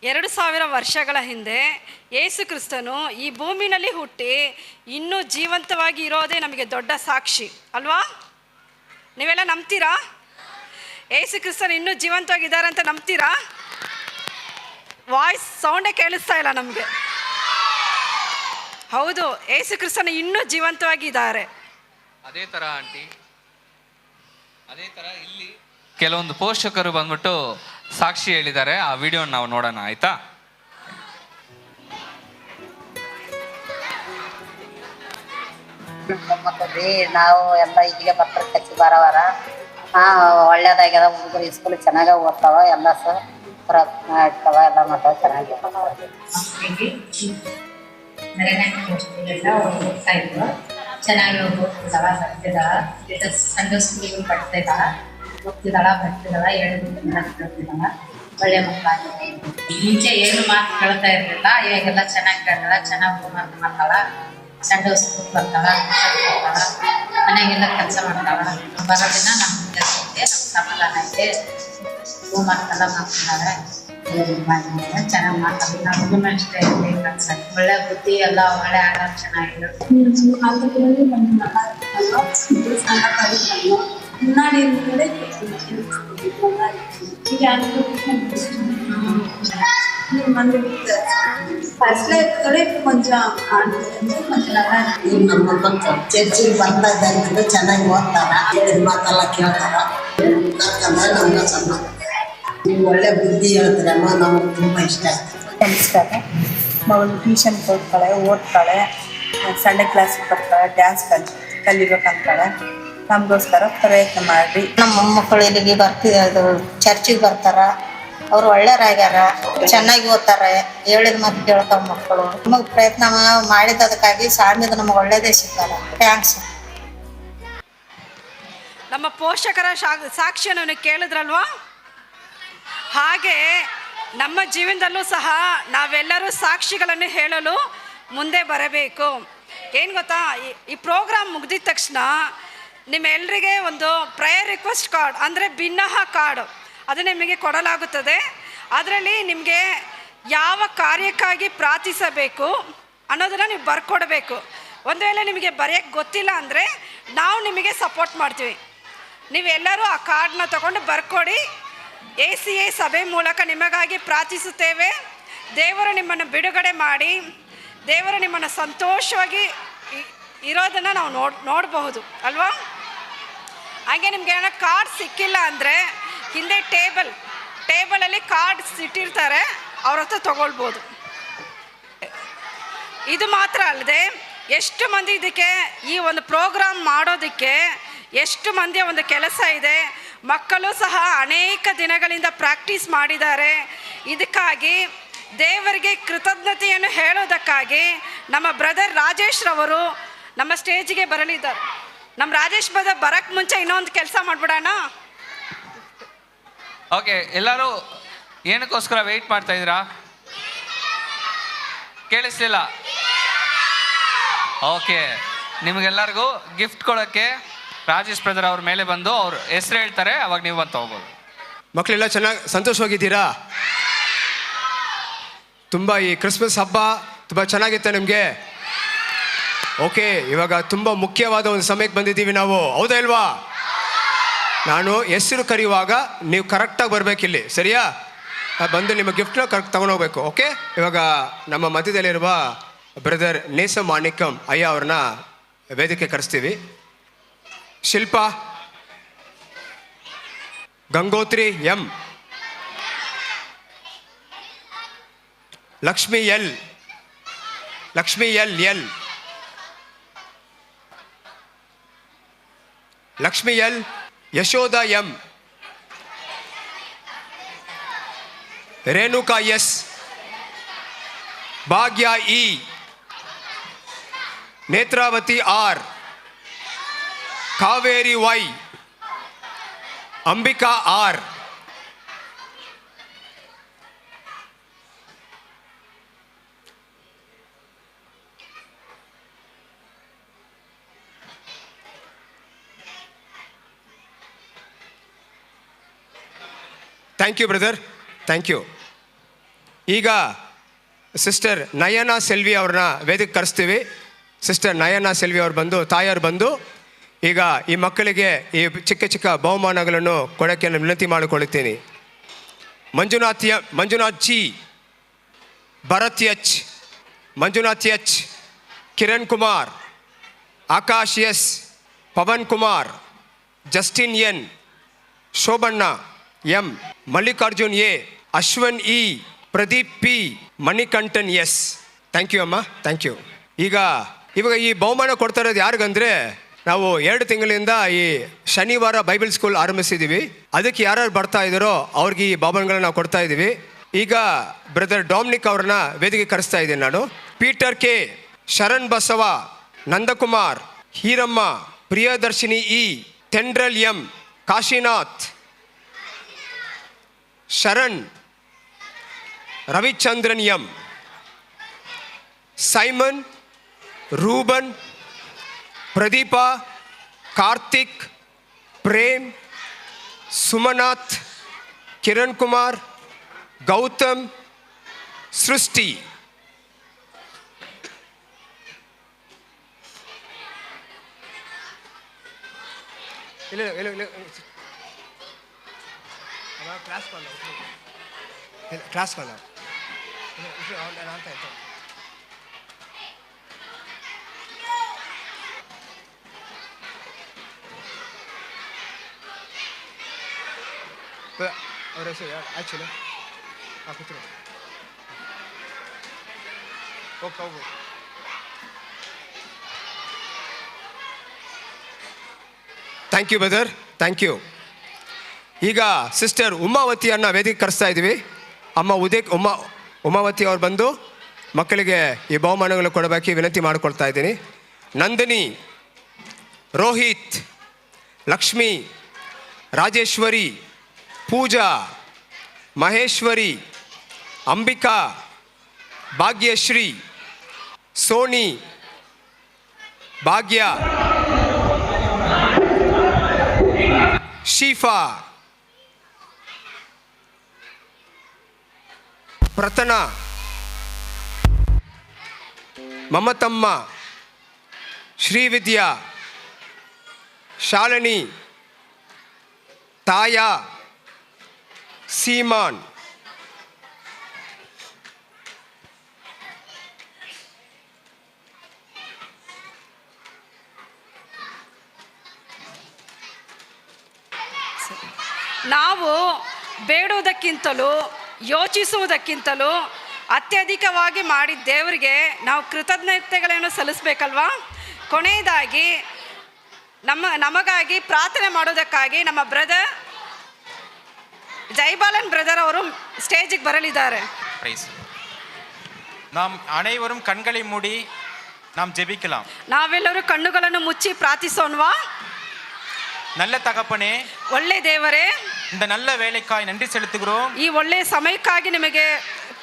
2000 ವರ್ಷಗಳ ಹಿಂದೆ ಯೇಸು ಕ್ರಿಸ್ತನು ಈ ಭೂಮಿನಲ್ಲಿ ಹುಟ್ಟಿ ಇನ್ನೂ ಜೀವಂತವಾಗಿ ಇರೋದೇ ನಮಗೆ ದೊಡ್ಡ ಸಾಕ್ಷಿ ಅಲ್ವಾ? ನೀವೆಲ್ಲ ನಂಬ್ತೀರಾ? ಯೇಸು ಕ್ರಿಸ್ತನು ಇನ್ನೂ ಜೀವಂತವಾಗಿದ್ದಾರೆ ಅಂತ ನಂಬ್ತೀರಾ? ವಾಯ್ಸ್ ಸೌಂಡೇ ಕೇಳಿಸ್ತಾ ಇಲ್ಲ ನಮಗೆ. ಹೌದು, ಯೇಸು ಕ್ರಿಸ್ತನು ಇನ್ನೂ ಜೀವಂತವಾಗಿದ್ದಾರೆ. ಅದೇ ಥರ ಆಂಟಿ, ಅದೇ ಥರ ಇಲ್ಲಿ ಕೆಲವೊಂದು ಪೋಷಕರು ಬಂದ್ಬಿಟ್ಟು ಸಾಕ್ಷಿ ಹೇಳಿದ್ದಾರೆ. ಆ ವಿಡಿಯೋ ನಾವು ನೋಡೋಣ, ಆಯ್ತಾ? ನಾವು ಎಲ್ಲ ಇಲ್ಲಿಗೆ ಬರ್ತಾರೆ ಕಚ್ಚಿ ಬಾರವಾರ. ಒಳ್ಳೇದಾಗ್ಯದ. ಹುಡುಗರು ಸ್ಕೂಲ್ ಚೆನ್ನಾಗಿ ಓದ್ತಾವ, ಎಲ್ಲ ಇರ್ತಾವ, ಎಲ್ಲ ಮಾಡ್ತಾವ, ಚೆನ್ನಾಗಿ ಓದ್ತಾ ಇದ್ರು. ಚೆನ್ನಾಗಿ ಓದ್ತಿದ್ದಾಳ, ಬರ್ತಿದ್ದಾಳ. ಸಂಡೇ ಸ್ಕೂಲಿಗೆ ಬರ್ತಿದ್ದಾಳ, ಹೋಗ್ತಿದ್ದಾಳ, ಬರ್ತಿದ್ದಾಳ, ಹೇಳ್ತಿದ್ದಾಳ. ಒಳ್ಳೆ ಮಕ್ಕಳಾಗಿದೆ. ಮುಂಚೆ ಏನು ಮಾತು ಕೇಳ್ತಾ ಇರಲಿಲ್ಲ, ಇವಾಗೆಲ್ಲ ಚೆನ್ನಾಗಿ ಕೇಳ್ತಾಳ, ಚೆನ್ನಾಗಿ ಮಾತು ಮಾಡ್ತಾಳ. ಸಂಡೇ ಸ್ಕೂಲ್ ಬರ್ತಾಳ, ಮನೆಗೆಲ್ಲ ಕೆಲಸ ಮಾಡ್ತಾಳ. ಬರೋದಿನ ನಮ್ಗೆ ನಮ್ಮ ಸಮಾಧಾನ ಐತೆ. ಹೋಮ್ವರ್ಕ್ ಎಲ್ಲ ಮಾಡ್ತಿದ್ದಾಳೆ, ಚೆನ್ನಾಗಿ ಮಾಡ್ತಾರೆ. ನಮಗೂ ಅಷ್ಟೇ ಅನ್ಸತ್ತೆ. ಒಳ್ಳೆ ಬುದ್ಧಿ ಎಲ್ಲ ಒಳ್ಳೆ ಆಗ ಚೆನ್ನಾಗಿದೆ. ಚರ್ಚಿಗೆ ಬರ್ತಾ ಇದ್ದಂಗೆ ಚೆನ್ನಾಗಿ ಓದ್ತಾರ, ಹೇಳಿದ ಮಾತೆಲ್ಲ ಕೇಳ್ತಾರ. ನಮ್ಗೆ ಸಣ್ಣ ನೀವು ಒಳ್ಳೆ ಬುದ್ಧಿ ಹೇಳ್ತೀರಮ್ಮ, ನಮಗೆ ತುಂಬ ಇಷ್ಟ ಆಯ್ತು. ನಮಸ್ಕಾರ. ಮಗಳು ಟ್ಯೂಷನ್ ಹೋಗ್ತಾಳೆ, ಓದ್ತಾಳೆ, ಸಂಡೇ ಕ್ಲಾಸಿಗೆ ಬರ್ತಾಳೆ, ಡ್ಯಾನ್ಸ್ ಕಲಿಬೇಕಂತಾಳೆ. ನಮಗೋಸ್ಕರ ಪ್ರಯತ್ನ ಮಾಡಿ. ನಮ್ಮ ಮೊಮ್ಮಕ್ಕಳು ಇಲ್ಲಿಗೆ ಅದು ಚರ್ಚಿಗೆ ಬರ್ತಾರ. ಅವ್ರು ಒಳ್ಳೆಯರಾಗ್ಯಾರ, ಚೆನ್ನಾಗಿ ಓದ್ತಾರೆ, ಹೇಳಿದ ಮಾತು ಕೇಳ್ತಾವ ಮಕ್ಕಳು. ನಮಗೆ ಪ್ರಯತ್ನ ಮಾಡಿದ್ದದಕ್ಕಾಗಿ ಸ್ವಾಮಿದು ನಮಗೆ ಒಳ್ಳೇದೇ ಸಿಗ್ತಾರ. ಥ್ಯಾಂಕ್ಸ್. ನಮ್ಮ ಪೋಷಕರ ಸಾಕ್ಷಿಯನ್ನು ಕೇಳಿದ್ರಲ್ವಾ? ಹಾಗೆ ನಮ್ಮ ಜೀವನದಲ್ಲೂ ಸಹ ನಾವೆಲ್ಲರೂ ಸಾಕ್ಷಿಗಳನ್ನು ಹೇಳಲು ಮುಂದೆ ಬರಬೇಕು. ಏನು ಗೊತ್ತಾ, ಈ ಪ್ರೋಗ್ರಾಮ್ ಮುಗಿದ ತಕ್ಷಣ ನಿಮ್ಮೆಲ್ಲರಿಗೆ ಒಂದು ಪ್ರೇಯರ್ ರಿಕ್ವೆಸ್ಟ್ ಕಾರ್ಡ್ ಅಂದರೆ ಭಿನ್ನಹ ಕಾರ್ಡ್ ಅದು ನಿಮಗೆ ಕೊಡಲಾಗುತ್ತದೆ. ಅದರಲ್ಲಿ ನಿಮಗೆ ಯಾವ ಕಾರ್ಯಕ್ಕಾಗಿ ಪ್ರಾರ್ಥಿಸಬೇಕು ಅನ್ನೋದನ್ನು ನೀವು ಬರ್ಕೊಡ್ಬೇಕು. ಒಂದು ವೇಳೆ ನಿಮಗೆ ಬರೆಯೋಕ್ಕೆ ಗೊತ್ತಿಲ್ಲ ಅಂದರೆ ನಾವು ನಿಮಗೆ ಸಪೋರ್ಟ್ ಮಾಡ್ತೀವಿ. ನೀವೆಲ್ಲರೂ ಆ ಕಾರ್ಡನ್ನ ತಗೊಂಡು ಬರ್ಕೊಡಿ. ACA ಸಭೆ ಮೂಲಕ ನಿಮಗಾಗಿ ಪ್ರಾರ್ಥಿಸುತ್ತೇವೆ. ದೇವರು ನಿಮ್ಮನ್ನು ಬಿಡುಗಡೆ ಮಾಡಿ, ದೇವರು ನಿಮ್ಮನ್ನು ಸಂತೋಷವಾಗಿ ಇರೋದನ್ನು ನಾವು ನೋಡಬಹುದು ಅಲ್ವಾ? ಹಾಗೆ ನಿಮ್ಗೆ ಏನೋ ಕಾರ್ಡ್ ಸಿಕ್ಕಿಲ್ಲ ಅಂದರೆ ಹಿಂದೆ ಟೇಬಲಲ್ಲಿ ಕಾರ್ಡ್ ಇಟ್ಟಿರ್ತಾರೆ, ಅವ್ರ ಹತ್ರ ತಗೊಳ್ಬೋದು. ಇದು ಮಾತ್ರ ಅಲ್ಲದೆ ಎಷ್ಟು ಮಂದಿ ಇದಕ್ಕೆ ಈ ಒಂದು ಪ್ರೋಗ್ರಾಮ್ ಮಾಡೋದಕ್ಕೆ ಎಷ್ಟು ಮಂದಿಯ ಒಂದು ಕೆಲಸ ಇದೆ. ಮಕ್ಕಳು ಸಹ ಅನೇಕ ದಿನಗಳಿಂದ ಪ್ರಾಕ್ಟೀಸ್ ಮಾಡಿದ್ದಾರೆ. ಇದಕ್ಕಾಗಿ ದೇವರಿಗೆ ಕೃತಜ್ಞತೆಯನ್ನು ಹೇಳೋದಕ್ಕಾಗಿ ನಮ್ಮ ಬ್ರದರ್ ರಾಜೇಶ್ ರವರು ನಮ್ಮ ಸ್ಟೇಜಿಗೆ ಬರಲಿದ್ದಾರೆ. ನಮ್ಮ ರಾಜೇಶ್ ಬ್ರದರ್ ಬರೋಕ್ಕೆ ಮುಂಚೆ ಇನ್ನೊಂದು ಕೆಲಸ ಮಾಡಿಬಿಡೋಣ. ಓಕೆ, ಎಲ್ಲರೂ ಏನಕ್ಕೋಸ್ಕರ ವೆಯ್ಟ್ ಮಾಡ್ತಾ ಇದ್ದೀರಾ? ಕೇಳಿಸ್ಲಿಲ್ಲ? ಓಕೆ, ನಿಮಗೆಲ್ಲರಿಗೂ ಗಿಫ್ಟ್ ಕೊಡೋಕ್ಕೆ ರಾಜೇಶ್ ಬ್ರದರ್ ಅವ್ರ ಮೇಲೆ ಬಂದು ಅವ್ರ ಹೆಸರು ಹೇಳ್ತಾರೆ, ಅವಾಗ ನೀವು ಬಂದು ತಗೋಬೋದು. ಮಕ್ಕಳೆಲ್ಲ ಚೆನ್ನಾಗಿ ಸಂತೋಷವಾಗಿದ್ದೀರಾ? ತುಂಬ ಈ ಕ್ರಿಸ್ಮಸ್ ಹಬ್ಬ ತುಂಬ ಚೆನ್ನಾಗಿತ್ತು ನಿಮಗೆ? ಓಕೆ, ಇವಾಗ ತುಂಬ ಮುಖ್ಯವಾದ ಒಂದು ಸಮಯಕ್ಕೆ ಬಂದಿದ್ದೀವಿ ನಾವು, ಹೌದಾ ಇಲ್ವಾ? ನಾನು ಹೆಸರು ಕರೆಯುವಾಗ ನೀವು ಕರೆಕ್ಟಾಗಿ ಬರಬೇಕಿಲ್ಲಿ, ಸರಿಯಾ? ಬಂದು ನಿಮ್ಮ ಗಿಫ್ಟ್ನ ಕರೆಕ್ಟ್ ತೊಗೊಂಡೋಗ್ಬೇಕು. ಓಕೆ, ಇವಾಗ ನಮ್ಮ ಮಧ್ಯದಲ್ಲಿರುವ ಬ್ರದರ್ ನೇಸ ಮಾಣಿಕಂ ಅಯ್ಯ ಅವ್ರನ್ನ ವೇದಿಕೆ ಕರೆಸ್ತೀವಿ. Shilpa, Gangotri M, Lakshmi L, Lakshmi L L, Lakshmi L, Yashoda M, Renuka S, Bhagya E, Netravati R, Kaveri Y, Ambika R, thank you brother, thank you. ಈಗ ಸಿಸ್ಟರ್ ನಯನಾ ಸೆಲ್ವಿ ಅವ್ರನ್ನ ವೇದಿಕೆ ಕರೆಸ್ತೀವಿ. ಸಿಸ್ಟರ್ ನಯನಾ ಸೆಲ್ವಿ ಅವ್ರು ಬಂದು, ತಾಯಿಯವ್ರು ಬಂದು ಈಗ ಈ ಮಕ್ಕಳಿಗೆ ಈ ಚಿಕ್ಕ ಚಿಕ್ಕ ಬಹುಮಾನಗಳನ್ನು ಕೊಡೋಕ್ಕೆ ನಾನು ವಿನಂತಿ ಮಾಡಿಕೊಳ್ಳುತ್ತೀನಿ. Manjunath G, Bharath H, Manjunath H, Kiran Kumar, Akash S, Pavan Kumar, Justin N, Shobhanna M, Mallikarjun A, Ashwan E, Pradeep P, Manikantan S. Thank you ಅಮ್ಮ, ಥ್ಯಾಂಕ್ ಯು. ಇವಾಗ ಈ ಬಹುಮಾನ ಕೊಡ್ತಾ ಇರೋದು ಯಾರಿಗಂದರೆ, ನಾವು 2 ತಿಂಗಳಿಂದ ಈ ಶನಿವಾರ ಬೈಬಲ್ ಸ್ಕೂಲ್ ಆರಂಭಿಸಿದ್ದೀವಿ. ಅದಕ್ಕೆ ಯಾರ್ಯಾರು ಬರ್ತಾ ಇದ್ದಾರೋ ಅವ್ರಿಗೆ ಈ ಬಹುಮಾನಗಳನ್ನ ನಾವು ಕೊಡ್ತಾ ಇದ್ದೀವಿ. ಈಗ ಬ್ರದರ್ ಡಾಮಿನಿಕ್ ಅವ್ರನ್ನ ವೇದಿಕೆ ಕರೆಸ್ತಾ ಇದ್ದೀನಿ ನಾನು. Peter K, Sharan Basava, Nandakumar, ಹೀರಮ್ಮ, Priyadarshini E, ತೆಂಡ್ರಲ್ M, Kashinath, Sharan, Ravichandran M, Simon, Ruben, Pradeep, Karthik, Prem, ಸುಮನಾಥ್, Kiran Kumar, Gautam, ಸೃಷ್ಟಿ. ಕ್ಲಾಸ್ ಅವ್ರ ಹೆಸರು ಆ್ಯಕ್ಚುಲಿ ಕೂತ್ರು ಹೋಗ್ಬೋದು. Thank you brother, thank you. ಈಗ ಸಿಸ್ಟರ್ ಉಮಾವತಿಯನ್ನು ವೇದಿಕೆ ಕರೆಸ್ತಾ ಇದ್ದೀವಿ. ಅಮ್ಮ ಉಮಾವತಿ ಅವ್ರು ಬಂದು ಮಕ್ಕಳಿಗೆ ಈ ಬಹುಮಾನಗಳು ಕೊಡಬೇಕು ವಿನಂತಿ ಮಾಡಿಕೊಳ್ತಾ ಇದ್ದೀನಿ. ನಂದಿನಿ, ರೋಹಿತ್, ಲಕ್ಷ್ಮಿ, ರಾಜೇಶ್ವರಿ, ಪೂಜಾ, ಮಹೇಶ್ವರಿ, ಅಂಬಿಕಾ, ಭಾಗ್ಯಶ್ರೀ, ಸೋನಿ, ಭಾಗ್ಯ, ಶೀಫಾ, ಪ್ರತನ, ಮಮತಮ್ಮ, ಶ್ರೀವಿದ್ಯಾ, ಶಾಲಿನಿ, ತಾಯಾ, ಸೀಮಾನ್. ನಾವು ಬೇಡುವುದಕ್ಕಿಂತಲೂ ಯೋಚಿಸುವುದಕ್ಕಿಂತಲೂ ಅತ್ಯಧಿಕವಾಗಿ ಮಾಡಿದ ದೇವರಿಗೆ ನಾವು ಕೃತಜ್ಞತೆಗಳನ್ನು ಸಲ್ಲಿಸಬೇಕಲ್ವಾ. ಕೊನೆಯದಾಗಿ ನಮಗಾಗಿ ಪ್ರಾರ್ಥನೆ ಮಾಡೋದಕ್ಕಾಗಿ ನಮ್ಮ ಬ್ರದರ್ ஜெயபாலன் பிரதர் அவரும் ஸ்டேஜுக்கு வரலிದ್ದಾರೆ. நாம் அனைவரும் கண்களை மூடி நாம் ஜெபிக்கலாம். ನಾವೆಲ್ಲರೂ ಕಣ್ಣುಗಳನ್ನು ಮುಚ್ಚಿ ಪ್ರಾರ್ಥಿಸೋಣವಾ. நல்ல தகப்பனே, ಒಳ್ಳೆ ದೇವರೇ, இந்த நல்ல வேலைக்காய் நன்றி செலுத்துகிறோம். ಈ ಒಳ್ಳೆ ಸಮಯಕ್ಕಾಗಿ ನಿಮಗೆ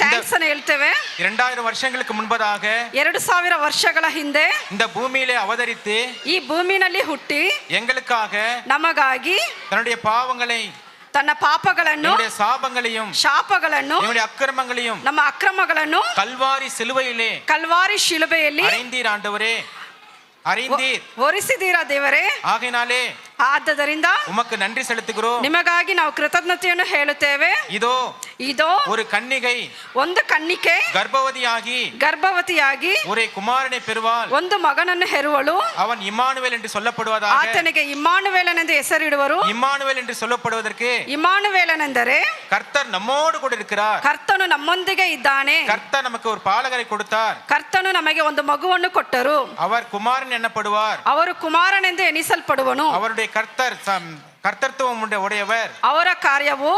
ಥ್ಯಾಂಕ್ಸ್ ಅನ್ನು ಹೇಳ್ತೇವೆ. 2000 ವರ್ಷங்களுக்கு முன்பதாக 2000 ವರ್ಷಗಳ ಹಿಂದೆ இந்த பூமியிலே அவதரித்து ಈ ಭೂಮಿನಲ್ಲಿ ಹುಟ್ಟಿ எங்களுக்காக ನಮಗಾಗಿ தன்னுடைய பாவங்களை ತನ್ನ ಪಾಪಗಳನ್ನು சாபங்களையும் ಶಾಪಗಳನ್ನು அக்கிரமங்களையும் ನಮ್ಮ ಅಕ್ರಮಗಳನ್ನು கல்வாரி ಶಿಲುಬೆಯಲ್ಲಿ அறைந்தீர் ஆண்டவரே, ಅರಿந்தೀರ್ ಹೊರಿಸಿದೀರಾ ದೇವರೇ. ಆகைನಾಲೆ ಆದ್ದರಿಂದ ಉಮಕ್ಕೆ நன்றி செலுத்துகிறோம். ನಿಮಗಾಗಿ ನಾವು ಕೃತಜ್ಞತೆಯನ್ನು ಹೇಳುತ್ತೇವೆ. ಇದೋ ஒரு கன்னிகை ಒಂದು ಕನ್ನಿಕೆ ಗರ್ಭವತಿಯಾಗಿ ஒரே குமாரனை பெறுவாள், ಒಂದು ಮಗನನ್ನು ಹೆರುವಳು. அவன் ಇಮ್ಮಾನುವೇಲ್ என்று சொல்லப்படுவதாக, ಆತನಿಗೆ ಇಮ್ಮಾನುವೇಲನೆಂದು ಹೆಸರಿಡುವರು. ಇಮ್ಮಾನುವೇಲ್ என்று சொல்லப்படுவதற்கு ಇಮ್ಮಾನುವೇಲನೆಂದರೆ கர்த்தர் நம்மோடு கூட இருக்கிறார், ಕರ್ತನು ನಮ್ಮೊಂದಿಗೆ ಇದ್ದಾನೆ. கர்த்தர் நமக்கு ஒரு பாலகரை கொடுத்தார், ಕರ್ತನು ನಮಗೆ ಒಂದು ಮಗುವನ್ನು ಕೊಟ್ಟರು. அவர் குமாரன் ಎನ್ನப்படுவார், ಅವರು ಕುಮಾರನೆಂದು ಎನಿಸಲ್ಪಡುವನು. அவருடைய கர்த்தத்துவம் உடையவர், ಅವರ ಕಾರ್ಯವು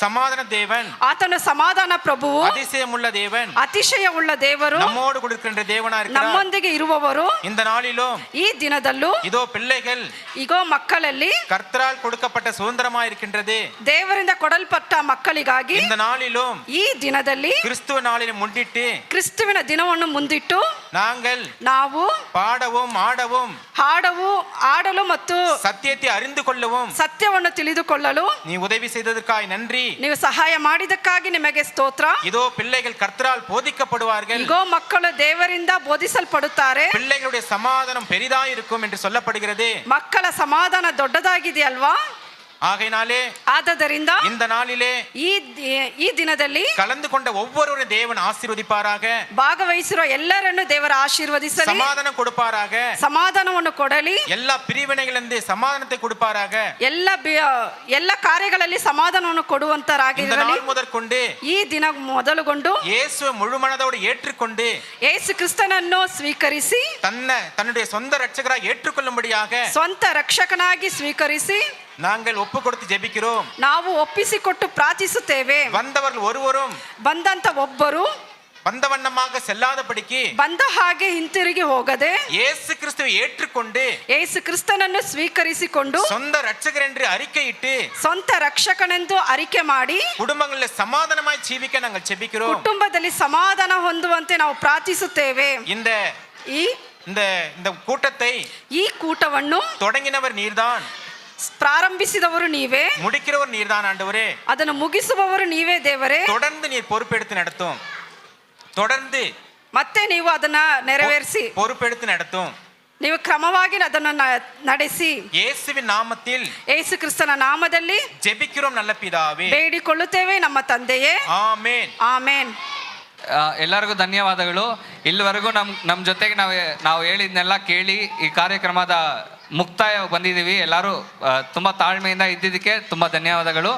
சமாதான தேவன், ಆತನು ಸಮಾಧಾನ ಪ್ರಭುವು, அதிசயமுள்ள தேவன், ಅತಿಶಯವುಳ್ಳ ದೇವರು, நம்மோடு கொடுக்கின்ற தேவனா இருக்கிறார். ನಮ್ಮೊಂದಿಗೆ ಇರುವವರು இந்த நாளிலும் ಈ ದಿನದಲ್ಲೂ இதோ பிள்ளைகள் ಇಗೋ ಮಕ್ಕಳಲ್ಲಿ கர்த்தரால் கொடுக்கப்பட்ட சுதந்திரமாய் இருக்கின்றது. ದೇವರಿಂದ ಕೊಡಲ್ಪಟ್ಟ ಮಕ್ಕಳಿಗಾಗಿ இந்த நாளிலும் ಈ ದಿನದಲ್ಲಿ கிறிஸ்துவ நாளில் முன்னிட்டு ಕ್ರಿಸ್ತುವಿನ ದಿನವನ್ನು ಮುಂದಿಟ್ಟು ನಾವು பாடவும் ಆಡಲು ಮತ್ತು சத்தியத்தை அறிந்து கொள்ளவும் ಸತ್ಯವನ್ನು ತಿಳಿದುಕೊಳ್ಳಲು நீ உதவி செய்ததற்காய் நன்றி. ನೀವು ಸಹಾಯ ಮಾಡಿದಕ್ಕಾಗಿ ನಿಮಗೆ ಸ್ತೋತ್ರ. இதோ பிள்ளைகள் கர்த்தரால் போதிக்கப்படுவார்கள். ಇಗೋ ಮಕ್ಕಳು ದೇವರಿಂದ ಬೋಧಿಸಲ್ಪಡುತ್ತಾರೆ. பிள்ளைகளுடைய சமாதானம் பெரிதாய் இருக்கும் என்று சொல்லப்படுகிறது. ಮಕ್ಕಳ ಸಮಾಧಾನ ದೊಡ್ಡದಾಗಿದೆಯಲ್ವಾ? ஆகையினாலே ಆದ್ದರಿಂದ இந்த நாளிலே ಈ ದಿನದಲ್ಲಿ கலந்து கொண்ட ஒவ்வொருவரையும் தேவன் ஆசீர்வதிப்பாராக. ಭಾಗವಹಿಸಿರುವ ಎಲ್ಲರನ್ನು ದೇವರ ಆಶೀರ್ವದಿಸಲಿ. சமாதானம் கொடுப்பாராக. ಸಮಾಧಾನವನ್ನು ಕೊಡಲಿ. எல்லா பிரிவினைகளிலிருந்து சமாதானத்தை கொடுப்பாராக. ಎಲ್ಲ ಕಾರ್ಯಗಳಲ್ಲಿ ಸಮಾಧಾನವನ್ನು ಕೊಡುವಂತರಾಗಿರಲಿ. இந்த நாள் முதற்கொண்டு ಈ ದಿನ ಮೊದಲುಗೊಂಡು இயேசுவை முழு மனதோடு ஏற்றுக்கொண்டு ಯೇಸು ಕ್ರಿಸ್ತನನ್ನು ಸ್ವೀಕರಿಸಿ தன்னுடைய சொந்த ரட்சகராக ஏற்றுக்கொள்ளும்படியாக ಸ್ವಂತ ರಕ್ಷಕನಾಗಿ ಸ್ವೀಕರಿಸಿ நாங்கள் ஒப்பு கொடுத்து ஜெபிக்கிறோம். ನಾವು ಒಪ್ಪಿಸಿಕೊಟ್ಟು ಪ್ರಾರ್ಥಿಸುತ್ತೇವೆ. வந்தவர்கள் ஒருவரும் ಬಂದಂತ ಒಬ್ಬರು வந்தவண்ணமாக செல்லாதபடிக்கு ಬಂದ ಹಾಗೆ ಹಿಂತಿರುಗಿ ಹೋಗದೆ இயேசு கிறிஸ்துவை ஏற்றுக்கொண்டு ಯೇಸು ಕ್ರಿಸ್ತನನ್ನು ಸ್ವೀಕರಿಸಿಕೊಂಡು சொந்த ரட்சகர் என்று அறிக்கையிட்டு ಸ್ವಂತ ರಕ್ಷಕನೆಂದು ಅರಿಕೆ ಮಾಡಿ குடும்பங்களில் சமாதானமாய் ஜீவிக்க நாங்கள் ஜெபிக்கிறோம். ಕುಟುಂಬದಲ್ಲಿ ಸಮಾಧಾನ ಹೊಂದುವಂತೆ ನಾವು ಪ್ರಾರ್ಥಿಸುತ್ತೇವೆ. இந்த ಈ இந்த கூட்டத்தை ಈ ಕೂಟವನ್ನು தொடங்கினவர் நீர்தான், ಪ್ರಾರಂಭಿಸಿದವರು ನೀವೇ, முடிக்கிறவர் நீர்தான் ஆண்டவரே. ಅದನ್ನು ಮುಗಿಸುವವರು ನೀವೇ ದೇವರೇ. தொடர்ந்து நீர் பொறுப்பெடுத்து நடத்தும். தொடர்ந்து ಮತ್ತೆ ನೀವು ಅದನ್ನ ನೆರವೇರಿಸಿ பொறுப்பெடுத்து நடத்தும். ನೀವು ಕ್ರಮವಾಗಿ ಅದನ್ನು ನಡೆಸಿ இயேசுவின் நாமத்தில் ಯೇಸು ಕ್ರಿಸ್ತನ ನಾಮದಲ್ಲಿ ஜெபிக்கிறோம் நல்ல பிதாவே. ಬೇಡಿಕೊಳ್ಳುತ್ತೇವೆ ನಮ್ಮ ತಂದೆಯೇ. ಆಮೆನ್. ಆಮೆನ್. ಎಲ್ಲರಿಗೂ ಧನ್ಯವಾದಗಳು. ಇಲ್ಲಿವರೆಗೂ ನಮ್ಮ ಜೊತೆಗೆ ನಾವು ಹೇಳಿದ್ನೆಲ್ಲ ಕೇಳಿ ಈ ಕಾರ್ಯಕ್ರಮದ ಮುಕ್ತಾಯ ಬಂದಿದ್ದೀವಿ. ಎಲ್ಲರೂ ತುಂಬ ತಾಳ್ಮೆಯಿಂದ ಇದ್ದಿದ್ದಕ್ಕೆ ತುಂಬ ಧನ್ಯವಾದಗಳು.